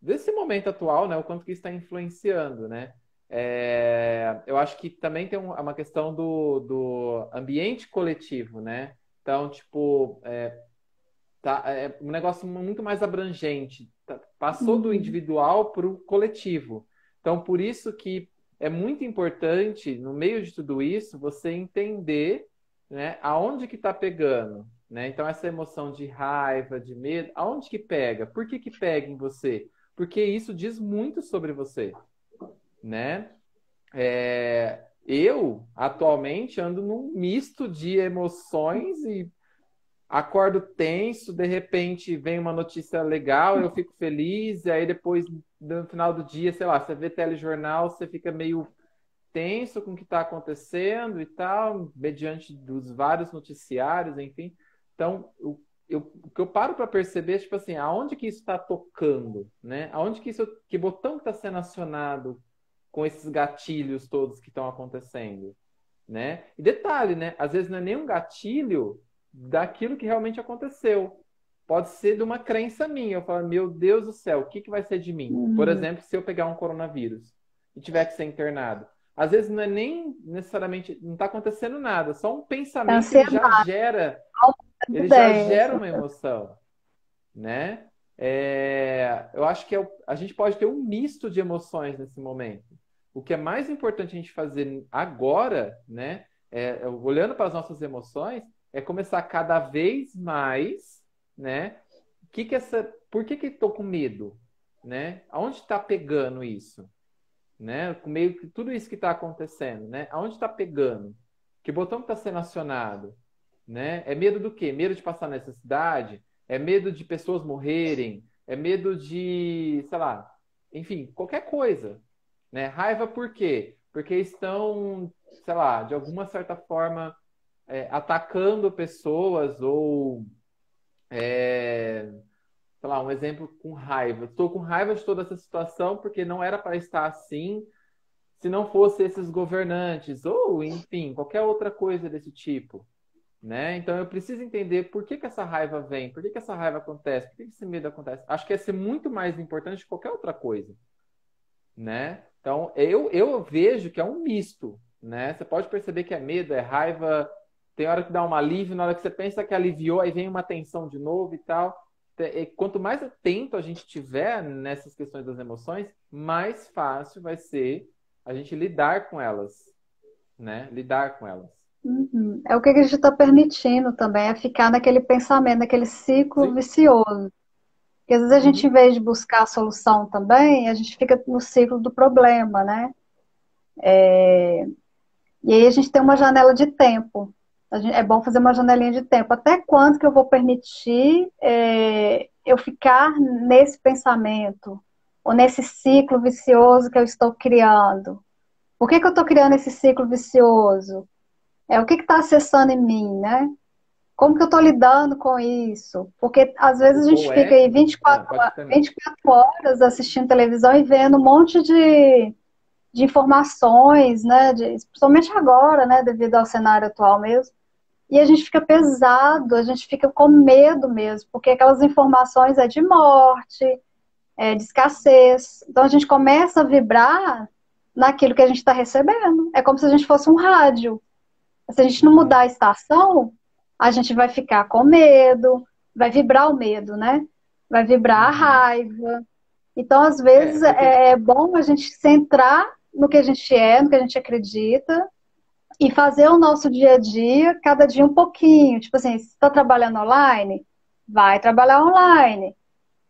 desse momento atual, né, o quanto que isso está influenciando, né. Eu acho que também tem uma questão do ambiente coletivo, né. Então, tipo, tá, é um negócio muito mais abrangente. Passou do Uhum, individual para o coletivo. Então, por isso que é muito importante, no meio de tudo isso, você entender, né, aonde que está pegando. Né? Então, essa emoção de raiva, de medo, aonde que pega? Por que que pega em você? Porque isso diz muito sobre você. Né? Eu, atualmente, ando num misto de emoções e acordo tenso, de repente vem uma notícia legal, eu fico feliz, e aí depois, no final do dia, sei lá, você vê telejornal, você fica meio tenso com o que está acontecendo e tal, mediante dos vários noticiários, enfim. Então, o que eu paro para perceber é, tipo assim, aonde que isso está tocando, né? Aonde que isso, que botão que está sendo acionado com esses gatilhos todos que estão acontecendo, né? E detalhe, né? Às vezes não é nem um gatilho daquilo que realmente aconteceu. Pode ser de uma crença minha. Eu falo, meu Deus do céu, o que que vai ser de mim? Por uhum. exemplo, se eu pegar um coronavírus e tiver que ser internado. Às vezes não é nem necessariamente, não está acontecendo nada, só um É pensamento ansiedade, ele já gera dessa. uma emoção, né? Eu acho que a gente pode ter um misto de emoções nesse momento. O que é mais importante a gente fazer agora, né, olhando para as nossas emoções, é começar cada vez mais, né, por que que estou com medo, né? Aonde está pegando isso, né? Com meio que tudo isso que está acontecendo, né? Aonde está pegando? Que botão está sendo acionado, né? É medo do quê? Medo de passar necessidade? É medo de pessoas morrerem? É medo de, sei lá, enfim, qualquer coisa, né? Raiva por quê? Porque estão, sei lá, de alguma certa forma atacando pessoas ou, sei lá, um exemplo com raiva. Estou com raiva de toda essa situação porque não era para estar assim se não fosse esses governantes ou, enfim, qualquer outra coisa desse tipo. Né? Então eu preciso entender por que que essa raiva vem, por que que essa raiva acontece, por que que esse medo acontece. Acho que ia ser muito mais importante que qualquer outra coisa, né? Então eu vejo que é um misto, né? Você pode perceber que é medo, é raiva, tem hora que dá um alívio, na hora que você pensa que aliviou, aí vem uma tensão de novo e tal. E quanto mais atento a gente tiver nessas questões das emoções, mais fácil vai ser a gente lidar com elas, né? Lidar com elas. Uhum. É o que a gente está permitindo também, é ficar naquele pensamento, naquele ciclo Sim. vicioso. Porque às vezes a gente, em Uhum. vez de buscar a solução também, a gente fica no ciclo do problema, né? E aí a gente tem uma janela de tempo. É bom fazer uma janelinha de tempo. Até quando que eu vou permitir eu ficar nesse pensamento? Ou nesse ciclo vicioso que eu estou criando? Por que que eu estou criando esse ciclo vicioso? O que está acessando em mim, né? Como que eu estou lidando com isso? Porque às vezes a gente Ou fica é aí que. Ah, pode terminar. 24 horas assistindo televisão e vendo um monte de informações, né? Principalmente agora, né? Devido ao cenário atual mesmo. E a gente fica pesado, a gente fica com medo mesmo, porque aquelas informações é de morte, de escassez. Então a gente começa a vibrar naquilo que a gente está recebendo. É como se a gente fosse um rádio. Se a gente não mudar Uhum. a estação, a gente vai ficar com medo, vai vibrar o medo, né? Vai vibrar a Uhum. raiva. Então, às vezes, Porque. é bom a gente centrar no que a gente é, no que a gente acredita, e fazer o nosso dia a dia, cada dia um pouquinho. Tipo assim, se está trabalhando online, vai trabalhar online.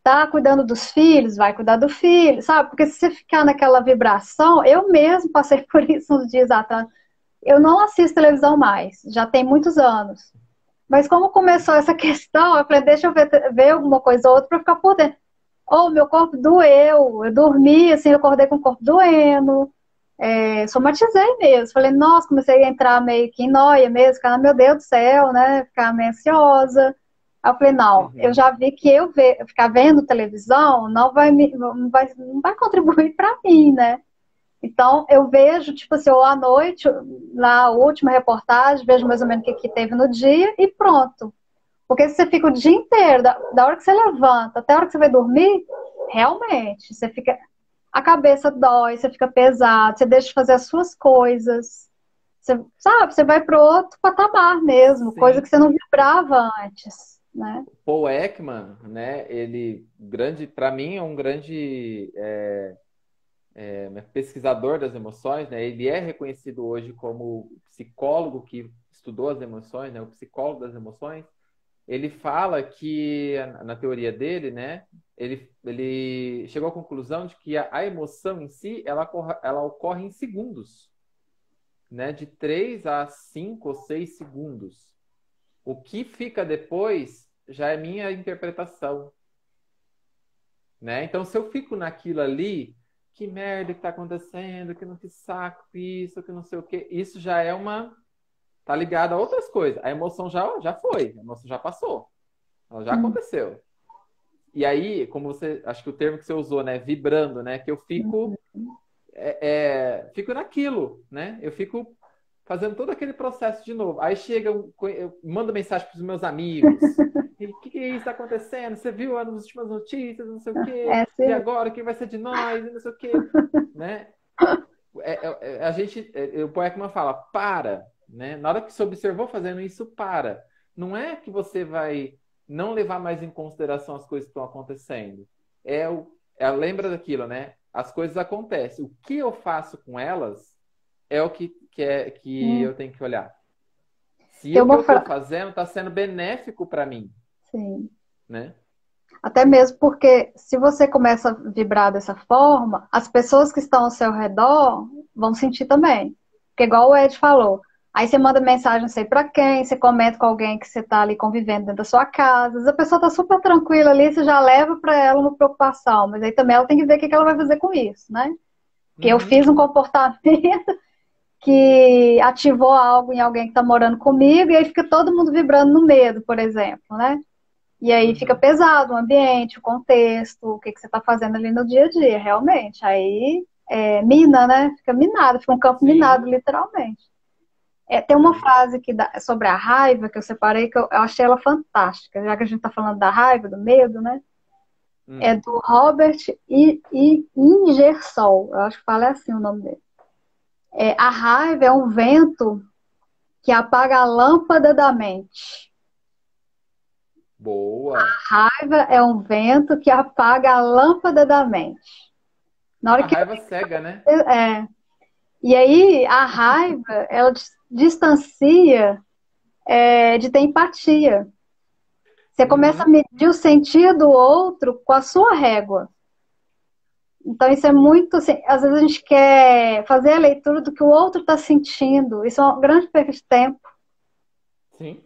Tá cuidando dos filhos, vai cuidar do filho, sabe? Porque se você ficar naquela vibração, eu mesmo passei por isso uns dias atrás. Eu não assisto televisão mais, já tem muitos anos. Mas como começou essa questão, eu falei, deixa eu ver alguma coisa ou outra para ficar por dentro. Ou meu corpo doeu, eu dormi, assim, eu acordei com o corpo doendo, somatizei mesmo. Falei, nossa, comecei a entrar meio que em noia mesmo, ficar, meu Deus do céu, né? Ficar meio ansiosa. Aí eu falei, não, eu Uhum. já vi que ficar vendo televisão não vai contribuir para mim, né? Então, eu vejo, tipo assim, ou à noite, na última reportagem, vejo mais ou menos o que teve no dia e pronto. Porque se você fica o dia inteiro, da hora que você levanta até a hora que você vai dormir, realmente, você fica. A cabeça dói, você fica pesado, você deixa de fazer as suas coisas. Você, sabe, você vai para outro patamar mesmo, coisa que Sim. você não vibrava antes, né? Paul Ekman, né? Ele grande, para mim é um grande pesquisador das emoções, né? Ele é reconhecido hoje como o psicólogo que estudou as emoções, né? O psicólogo das emoções. Ele fala que na teoria dele, né? Ele chegou à conclusão de que a emoção em si ela ocorre em segundos, né? De 3 a 5 ou 6 segundos. O que fica depois já é minha interpretação, né? Então, se eu fico naquilo ali, que merda que tá acontecendo, que não que saco isso, que não sei o quê, isso já é uma. Tá ligado a outras coisas. A emoção já foi, a emoção já passou, ela já Hum, aconteceu. E aí, como você, acho que o termo que você usou, né, vibrando, né, que eu fico naquilo, né? Eu fico fazendo todo aquele processo de novo. Aí chega, eu mando mensagem para os meus amigos. O que é isso está acontecendo? Você viu as últimas notícias, não sei o quê. é E assim. agora, o que vai ser de nós? E não sei o quê. Né? A gente, o Poekman fala, para. Né? Na hora que você observou fazendo isso, para. Não é que você vai não levar mais em consideração as coisas que estão acontecendo. Lembra daquilo, né? As coisas acontecem. O que eu faço com elas é o que Hum. eu tenho que olhar. Se Tem o que uma eu estou frase, fazendo está sendo benéfico para mim, sim. né? Até mesmo porque se você começa a vibrar dessa forma, as pessoas que estão ao seu redor vão sentir também. Porque igual o Ed falou, aí você manda mensagem não sei pra quem, você comenta com alguém que você tá ali convivendo dentro da sua casa, às vezes a pessoa tá super tranquila ali, você já leva pra ela uma preocupação, mas aí também ela tem que ver o que ela vai fazer com isso, né? Porque eu Uhum, fiz um comportamento que ativou algo em alguém que tá morando comigo, e aí fica todo mundo vibrando no medo, por exemplo, né? E aí fica uhum, pesado o ambiente, o contexto, o que que você está fazendo ali no dia a dia, realmente. Aí mina, né? Fica minado, fica um campo minado, sim, literalmente. Tem uma sim. frase sobre a raiva que eu separei que eu achei ela fantástica, já que a gente está falando da raiva, do medo, né? É Hum, do Robert Ingersoll, eu acho que fala assim o nome dele. A raiva é um vento que apaga a lâmpada da mente. boa. Raiva é um vento que apaga a lâmpada da mente. Na hora A que raiva cega, né? e aí a raiva ela distancia de ter empatia. Você começa a Uhum, medir o sentido do outro com a sua régua. Então isso é muito assim, às vezes a gente quer fazer a leitura do que o outro está sentindo. Isso é uma grande perda de tempo. sim,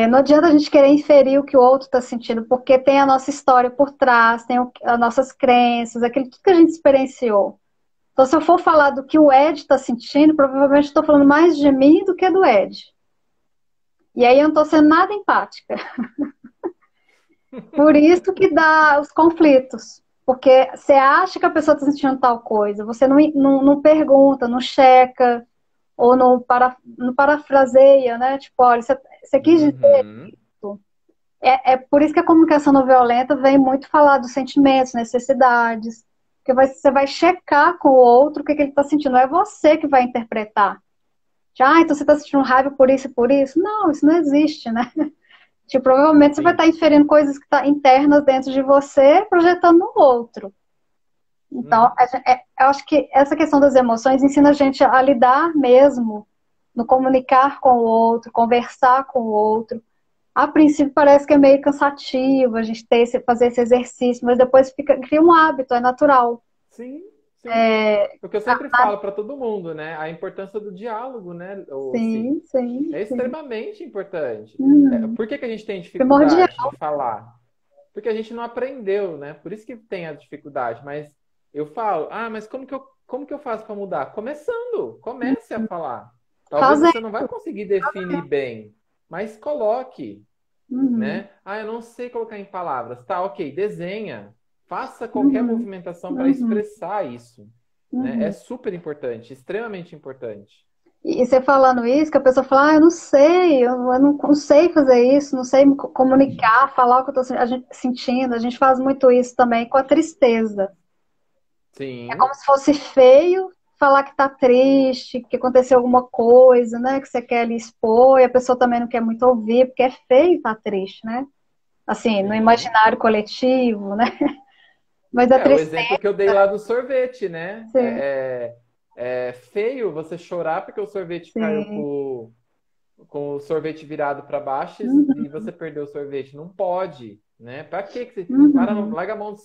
Não adianta a gente querer inferir o que o outro está sentindo, porque tem a nossa história por trás, tem as nossas crenças, aquilo tudo que a gente experienciou. Então, se eu for falar do que o Ed está sentindo, provavelmente estou falando mais de mim do que do Ed. E aí eu não estou sendo nada empática. Por isso que dá os conflitos. Porque você acha que a pessoa está sentindo tal coisa, você não pergunta, não checa, ou não parafraseia, né? Tipo, olha, você quis dizer uhum, isso. É por isso que a comunicação não violenta vem muito falar dos sentimentos, necessidades. Porque você vai checar com o outro o que ele está sentindo. Não é você que vai interpretar. Então você está sentindo raiva por isso e por isso? Não, isso não existe, né? Tipo, provavelmente você vai sim, estar inferindo coisas que estão internas dentro de você, projetando no outro. Então, uhum, eu acho que essa questão das emoções ensina a gente a lidar mesmo, no comunicar com o outro, conversar com o outro. A princípio parece que é meio cansativo a gente fazer esse exercício, mas depois cria um hábito, é natural. Sim, sim. O que eu sempre falo para todo mundo, né? A importância do diálogo, né? Sim, sim, É sim. extremamente importante. Uhum. Por que que a gente tem Primordial. dificuldade de falar? Porque a gente não aprendeu, né? Por isso que tem a dificuldade. Mas eu falo, mas como que eu faço para mudar? Começando, comece a falar. Talvez Fazer. você não vai conseguir definir bem, mas coloque, Uhum. né? Eu não sei colocar em palavras. Tá, ok, desenha. Faça qualquer Uhum. movimentação para Uhum. expressar isso, né? É Uhum. super importante, extremamente importante. E você falando isso, que a pessoa fala, eu não sei, eu não sei fazer isso, não sei me comunicar, falar o que eu estou sentindo. A gente faz muito isso também com a tristeza. É Sim, como se fosse feio falar que tá triste, que aconteceu alguma coisa, né? Que você quer ali expor, e a pessoa também não quer muito ouvir, porque é feio estar triste, né? Assim, no sim. imaginário coletivo, né? Mas a O tristeza, exemplo que eu dei lá do sorvete, né? sim, É feio você chorar porque o sorvete caiu sim. com o sorvete virado para baixo e Uhum, você perdeu o sorvete. Não pode, né? Para que você uhum, larga a mão de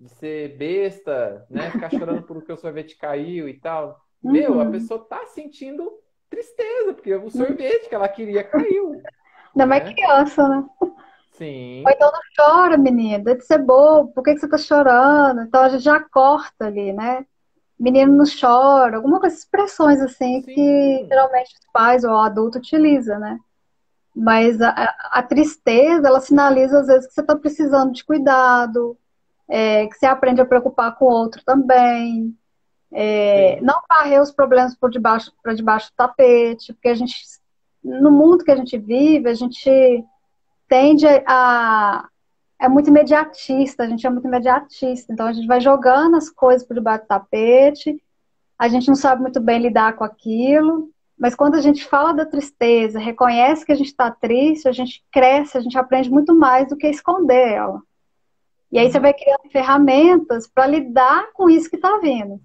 ser besta, né? Ficar chorando porque o sorvete caiu e tal. Meu, a uhum, pessoa tá sentindo tristeza porque o uhum. sorvete que ela queria caiu, Ainda mais né? criança, né? Ou Sim, então não chora, menina, deixa de ser bobo, por que que você tá chorando? Então a gente já corta ali, né? Menino não chora, alguma coisa, expressões assim que sim. geralmente os pais ou o adulto utiliza, né? Mas a tristeza, ela sinaliza às vezes que você está precisando de cuidado, que você aprende a preocupar com o outro também, Sim. não varrer os problemas por debaixo para debaixo do tapete, porque a gente, no mundo que a gente vive, a gente tende é muito imediatista, a gente é muito imediatista, então a gente vai jogando as coisas por debaixo do tapete, a gente não sabe muito bem lidar com aquilo, mas quando a gente fala da tristeza, reconhece que a gente está triste, a gente cresce, a gente aprende muito mais do que esconder ela. E aí você Uhum. vai criando ferramentas para lidar com isso que está vindo,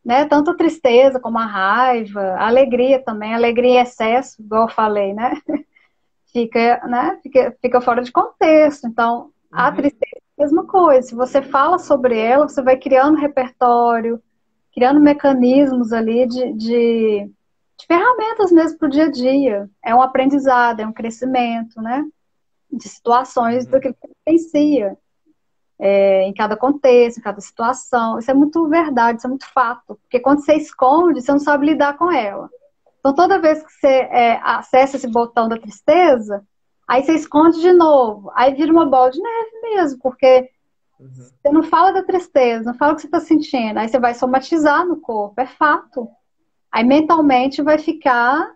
né? Tanto a tristeza como a raiva, a alegria também, a alegria em excesso, igual eu falei, né? Fica fora de contexto. Então, a Uhum. tristeza é a mesma coisa. Se você fala sobre ela, você vai criando repertório, criando mecanismos ali de ferramentas mesmo para o dia a dia. É um aprendizado, é um crescimento, né? De situações Uhum. daquilo que vivencia, em cada contexto, em cada situação. Isso é muito verdade, isso é muito fato. Porque quando você esconde, você não sabe lidar com ela. Então, toda vez que você acessa esse botão da tristeza, aí você esconde de novo. Aí vira uma bola de neve mesmo, porque Uhum. você não fala da tristeza, não fala o que você está sentindo. Aí você vai somatizar no corpo, é fato. Aí mentalmente vai ficar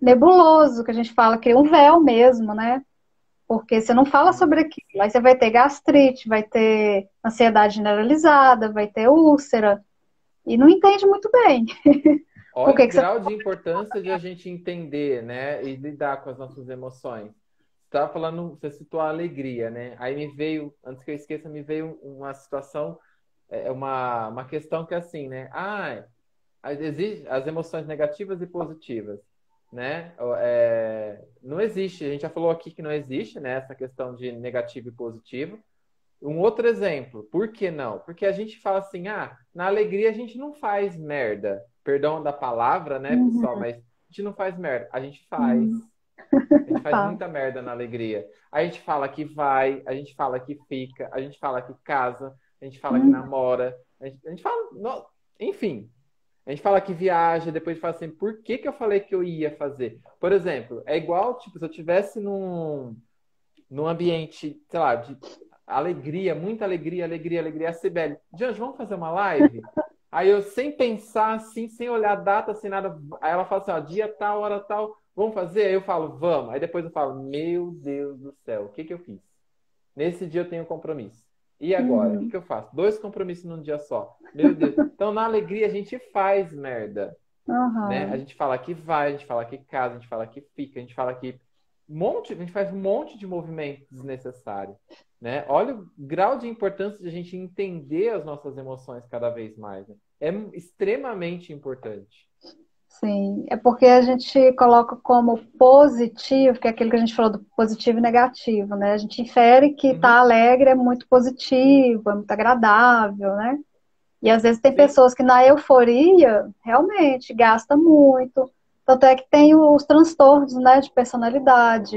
nebuloso, que a gente fala que é um véu mesmo, né? Porque você não fala Sim. sobre aquilo. Aí você vai ter gastrite, vai ter ansiedade generalizada, vai ter úlcera, e não entende muito bem por Olha o que que você. grau de importância de a gente entender, né, e lidar com as nossas emoções. Você estava falando, você citou a alegria, né? Aí me veio, antes que eu esqueça, me veio uma situação, uma questão que é assim, né? Existe as emoções negativas e positivas, né? Não existe, a gente já falou aqui que não existe, né, essa questão de negativo e positivo. Um outro exemplo, por que não? Porque a gente fala assim, na alegria a gente não faz merda. Perdão da palavra, né, pessoal, Uhum, mas a gente não faz merda. A gente faz. uhum, A gente faz tá. muita merda na alegria. A gente fala que vai, a gente fala que fica, a gente fala que casa, a gente fala que Uhum, namora, a gente fala, enfim, a gente fala que viaja, depois a gente fala assim, por que que eu falei que eu ia fazer? Por exemplo, é igual, tipo, se eu tivesse num ambiente, sei lá, de alegria, muita alegria, alegria, alegria. A Cibele, Diante, vamos fazer uma live? Aí eu, sem pensar, assim, sem olhar a data, sem nada, aí ela fala assim, ó, dia tal, hora tal, vamos fazer? Aí eu falo, vamos. Aí depois eu falo, meu Deus do céu, o que que eu fiz? Nesse dia eu tenho compromisso. E agora? O que uhum, que eu faço? Dois compromissos num dia só. Meu Deus. Então, na alegria, a gente faz merda, né? A uhum. gente fala que vai, a gente fala que casa, a gente fala que fica, a gente fala que a gente faz um monte de movimento desnecessário, né? Olha o grau de importância de a gente entender as nossas emoções cada vez mais, né? É extremamente importante. Sim, é porque a gente coloca como positivo, que é aquilo que a gente falou do positivo e negativo, né? A gente infere que estar Uhum, alegre é muito positivo, é muito agradável, né? E às vezes tem sim, pessoas que na euforia realmente gasta muito. Tanto é que tem os transtornos, né, de personalidade,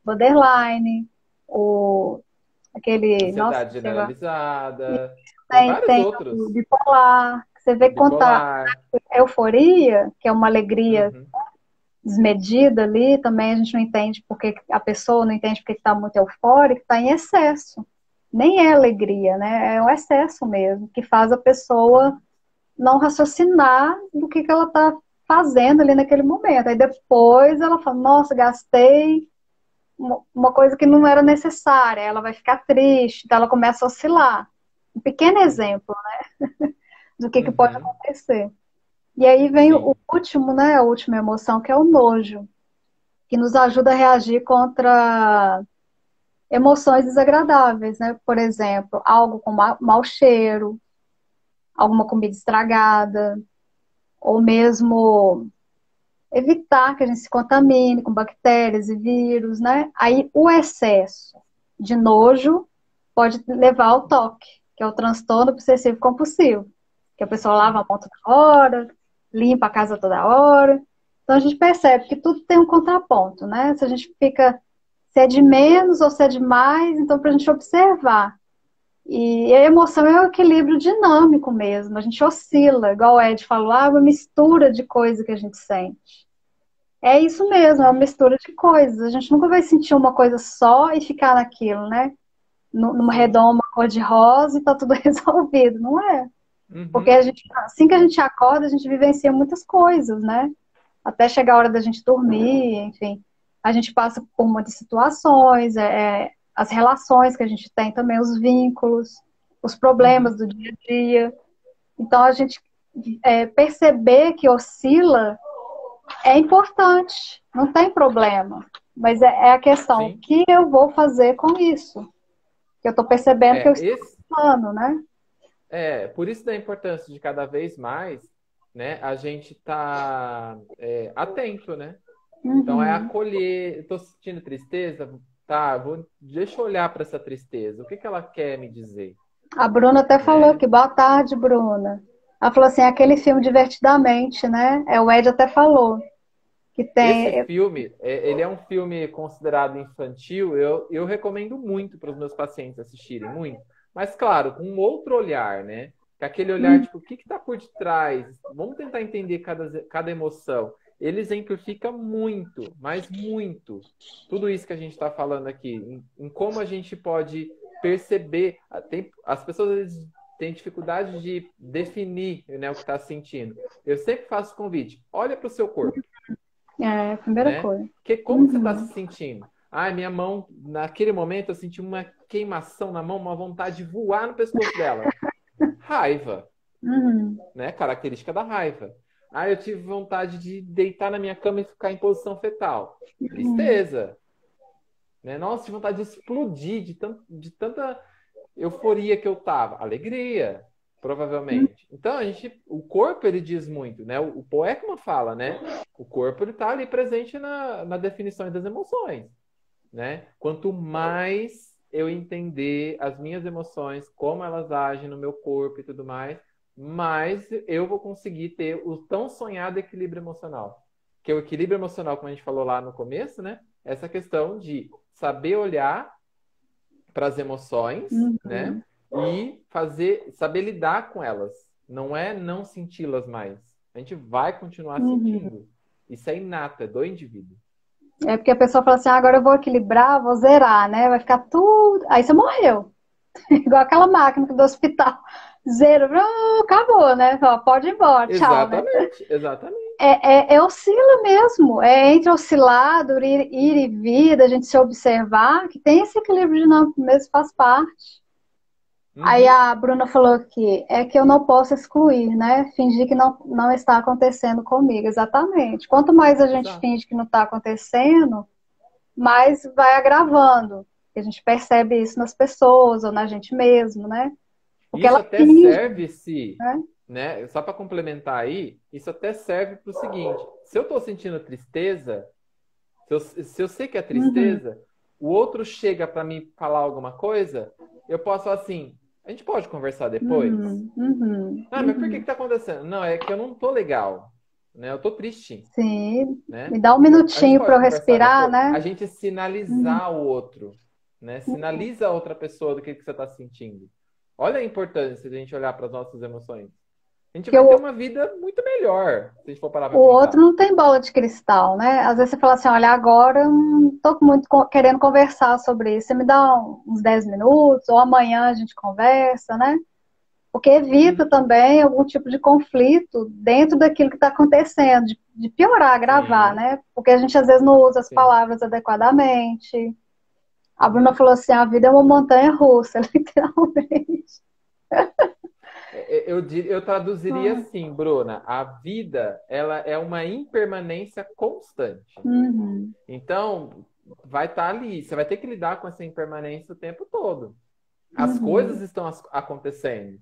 borderline, o, aquele, nossa, ansiedade generalizada, tem vários tem outros. o bipolar, que você vê que quando tá Bipolar. euforia, que é uma alegria Uhum, desmedida ali, também a gente não entende porque a pessoa não entende porque está muito eufórica, está em excesso. Nem é alegria, né? É o excesso mesmo, que faz a pessoa uhum, não raciocinar do que ela está fazendo ali naquele momento. Aí depois ela fala, nossa, gastei uma coisa que não era necessária, ela vai ficar triste, então ela começa a oscilar. Um pequeno uhum, exemplo do que pode uhum, acontecer. E aí vem o sim. último, né? A última emoção, que é o nojo, que nos ajuda a reagir contra emoções desagradáveis, né? Por exemplo, algo com mau cheiro, alguma comida estragada, ou mesmo evitar que a gente se contamine com bactérias e vírus, né? Aí o excesso de nojo pode levar ao toque, que é o transtorno obsessivo compulsivo, que a pessoa lava a mão toda hora, limpa a casa toda hora. Então a gente percebe que tudo tem um contraponto, né? Se a gente fica, se é de menos ou se é de mais, então para a gente observar. E a emoção é um equilíbrio dinâmico mesmo, a gente oscila, igual o Ed falou, é uma mistura de coisa que a gente sente. É isso mesmo, é uma mistura de coisas. A gente nunca vai sentir uma coisa só e ficar naquilo, né? Numa Sim. redoma cor-de-rosa e tá tudo resolvido. Não é. Porque Uhum. a gente, assim que a gente acorda, a gente vivencia muitas coisas, né? Até chegar a hora da gente dormir, enfim. A gente passa por muitas situações, as relações que a gente tem também, os vínculos, os problemas Uhum. do dia a dia. Então, a gente perceber que oscila é importante, não tem problema. Mas é a questão, o Sim. que eu vou fazer com isso? Que eu estou percebendo que eu É, estou esse, falando, né? por isso da importância de cada vez mais, né, a gente tá atento, né? Então é Uhum. acolher, estou sentindo tristeza, tá, deixa eu olhar para essa tristeza. O que que ela quer me dizer, A Bruna até falou né? que boa tarde, Bruna. Ela falou assim, aquele filme Divertidamente, né? O Ed até falou que Esse tem. filme, ele é um filme considerado infantil. Eu recomendo muito para os meus pacientes assistirem, muito. Mas, claro, com um outro olhar, né? Com aquele olhar, Hum, tipo, o que está por detrás? Vamos tentar entender cada emoção. Ele exemplifica muito, mas muito, tudo isso que a gente está falando aqui, em como a gente pode perceber. As pessoas às vezes, têm dificuldade de definir, né, o que está sentindo. Eu sempre faço o convite: olha para o seu corpo, É a primeira né? coisa. Como que você está se Uhum. sentindo? Ai, minha mão, naquele momento eu senti uma queimação na mão, uma vontade de voar no pescoço dela. Raiva, Uhum. né? Característica da raiva. Ah, eu tive vontade de deitar na minha cama e ficar em posição fetal. Uhum. Tristeza, né? Nossa, tive vontade de explodir de tanta euforia que eu tava. Alegria, provavelmente. Então, o corpo ele diz muito, né? O Paul Ekman fala, né? O corpo ele tá ali presente na definição das emoções, né? Quanto mais eu entender as minhas emoções, como elas agem no meu corpo e tudo mais eu vou conseguir ter o tão sonhado equilíbrio emocional. Que é o equilíbrio emocional, como a gente falou lá no começo, né? Essa questão de saber olhar para as emoções, né? Uhum. E saber lidar com elas. Não é não senti-las mais. A gente vai continuar Uhum. sentindo. Isso é inato, é do indivíduo. É porque a pessoa fala assim, agora eu vou equilibrar, vou zerar, né? Vai ficar tudo. Aí você morreu. Igual aquela máquina do hospital. Zero, acabou, né? Ó, pode ir embora, tchau, né? Exatamente, exatamente. Oscila mesmo. É entre oscilar, ir e vir, a gente se observar, que tem esse equilíbrio dinâmico mesmo, faz parte. Aí Uhum, a Bruna falou aqui, é que eu não posso excluir, né? Fingir que não está acontecendo comigo. Exatamente. Quanto mais a gente exato. finge que não está acontecendo, mais vai agravando. A gente percebe isso nas pessoas ou na gente mesmo, né? Porque Isso ela até finge, serve se né? né? Só para complementar aí, isso até serve para o seguinte: se eu estou sentindo tristeza, se eu sei que é Uhum, tristeza, o outro chega para me falar alguma coisa, eu posso falar assim: a gente pode conversar depois? uhum, uhum, Ah, mas por que uhum. está acontecendo? Não, é que eu não tô legal, né? Eu tô triste, Sim, né? me dá um A gente minutinho para pode eu conversar respirar, depois? né? A gente Uhum, sinalizar o outro, né? uhum. Sinaliza a outra pessoa do que você está sentindo. Olha a importância de a gente olhar para as nossas emoções. A gente Porque vai ter uma vida muito melhor, se a gente for parar o para outro pensar. não tem bola de cristal, né? Às vezes você fala assim, olha, agora eu não tô muito querendo conversar sobre isso. Você me dá uns 10 minutos, ou amanhã a gente conversa, né? Porque evita Uhum. também algum tipo de conflito dentro daquilo que está acontecendo, de piorar, agravar, Sim, né? Porque a gente às vezes não usa as sim. palavras adequadamente. A Bruna Uhum. falou assim, a vida é uma montanha russa, literalmente. Eu traduziria Ah, assim, Bruna: a vida, ela é uma impermanência constante. uhum, Então, vai estar ali. Você vai ter que lidar com essa impermanência o tempo todo. As coisas uhum, estão acontecendo,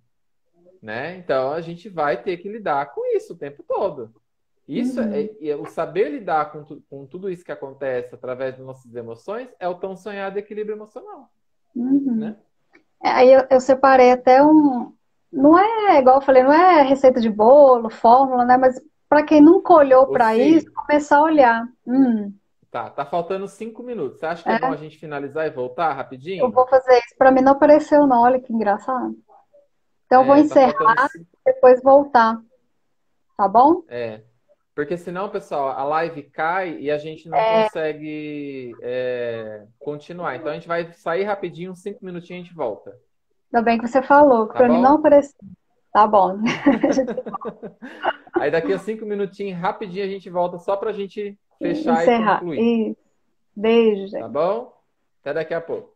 né? Então, a gente vai ter que lidar com isso o tempo todo. Isso uhum, o saber lidar com tudo isso que acontece através das nossas emoções é o tão sonhado equilíbrio emocional, uhum. né? Aí eu separei até um. Não é, igual eu falei, não é receita de bolo, fórmula, né? Mas para quem nunca olhou Ou para isso, se começar a olhar. tá faltando 5 minutos. Você acha que é bom É, a gente finalizar e voltar eu rapidinho? vou fazer isso. Para mim não apareceu, não. Olha que engraçado. Então eu vou É, tá encerrar faltando. e depois voltar, tá bom? É, porque senão, pessoal, a live cai e a gente não consegue continuar. Então a gente vai sair rapidinho, uns 5 minutinhos e a gente volta. Ainda bem que você falou, que Tá para mim não bom? apareceu. Tá bom. Aí daqui a 5 minutinhos, rapidinho, a gente volta só pra gente fechar e Encerrar. concluir. Isso. Beijo, Tá gente. bom? Até daqui a pouco.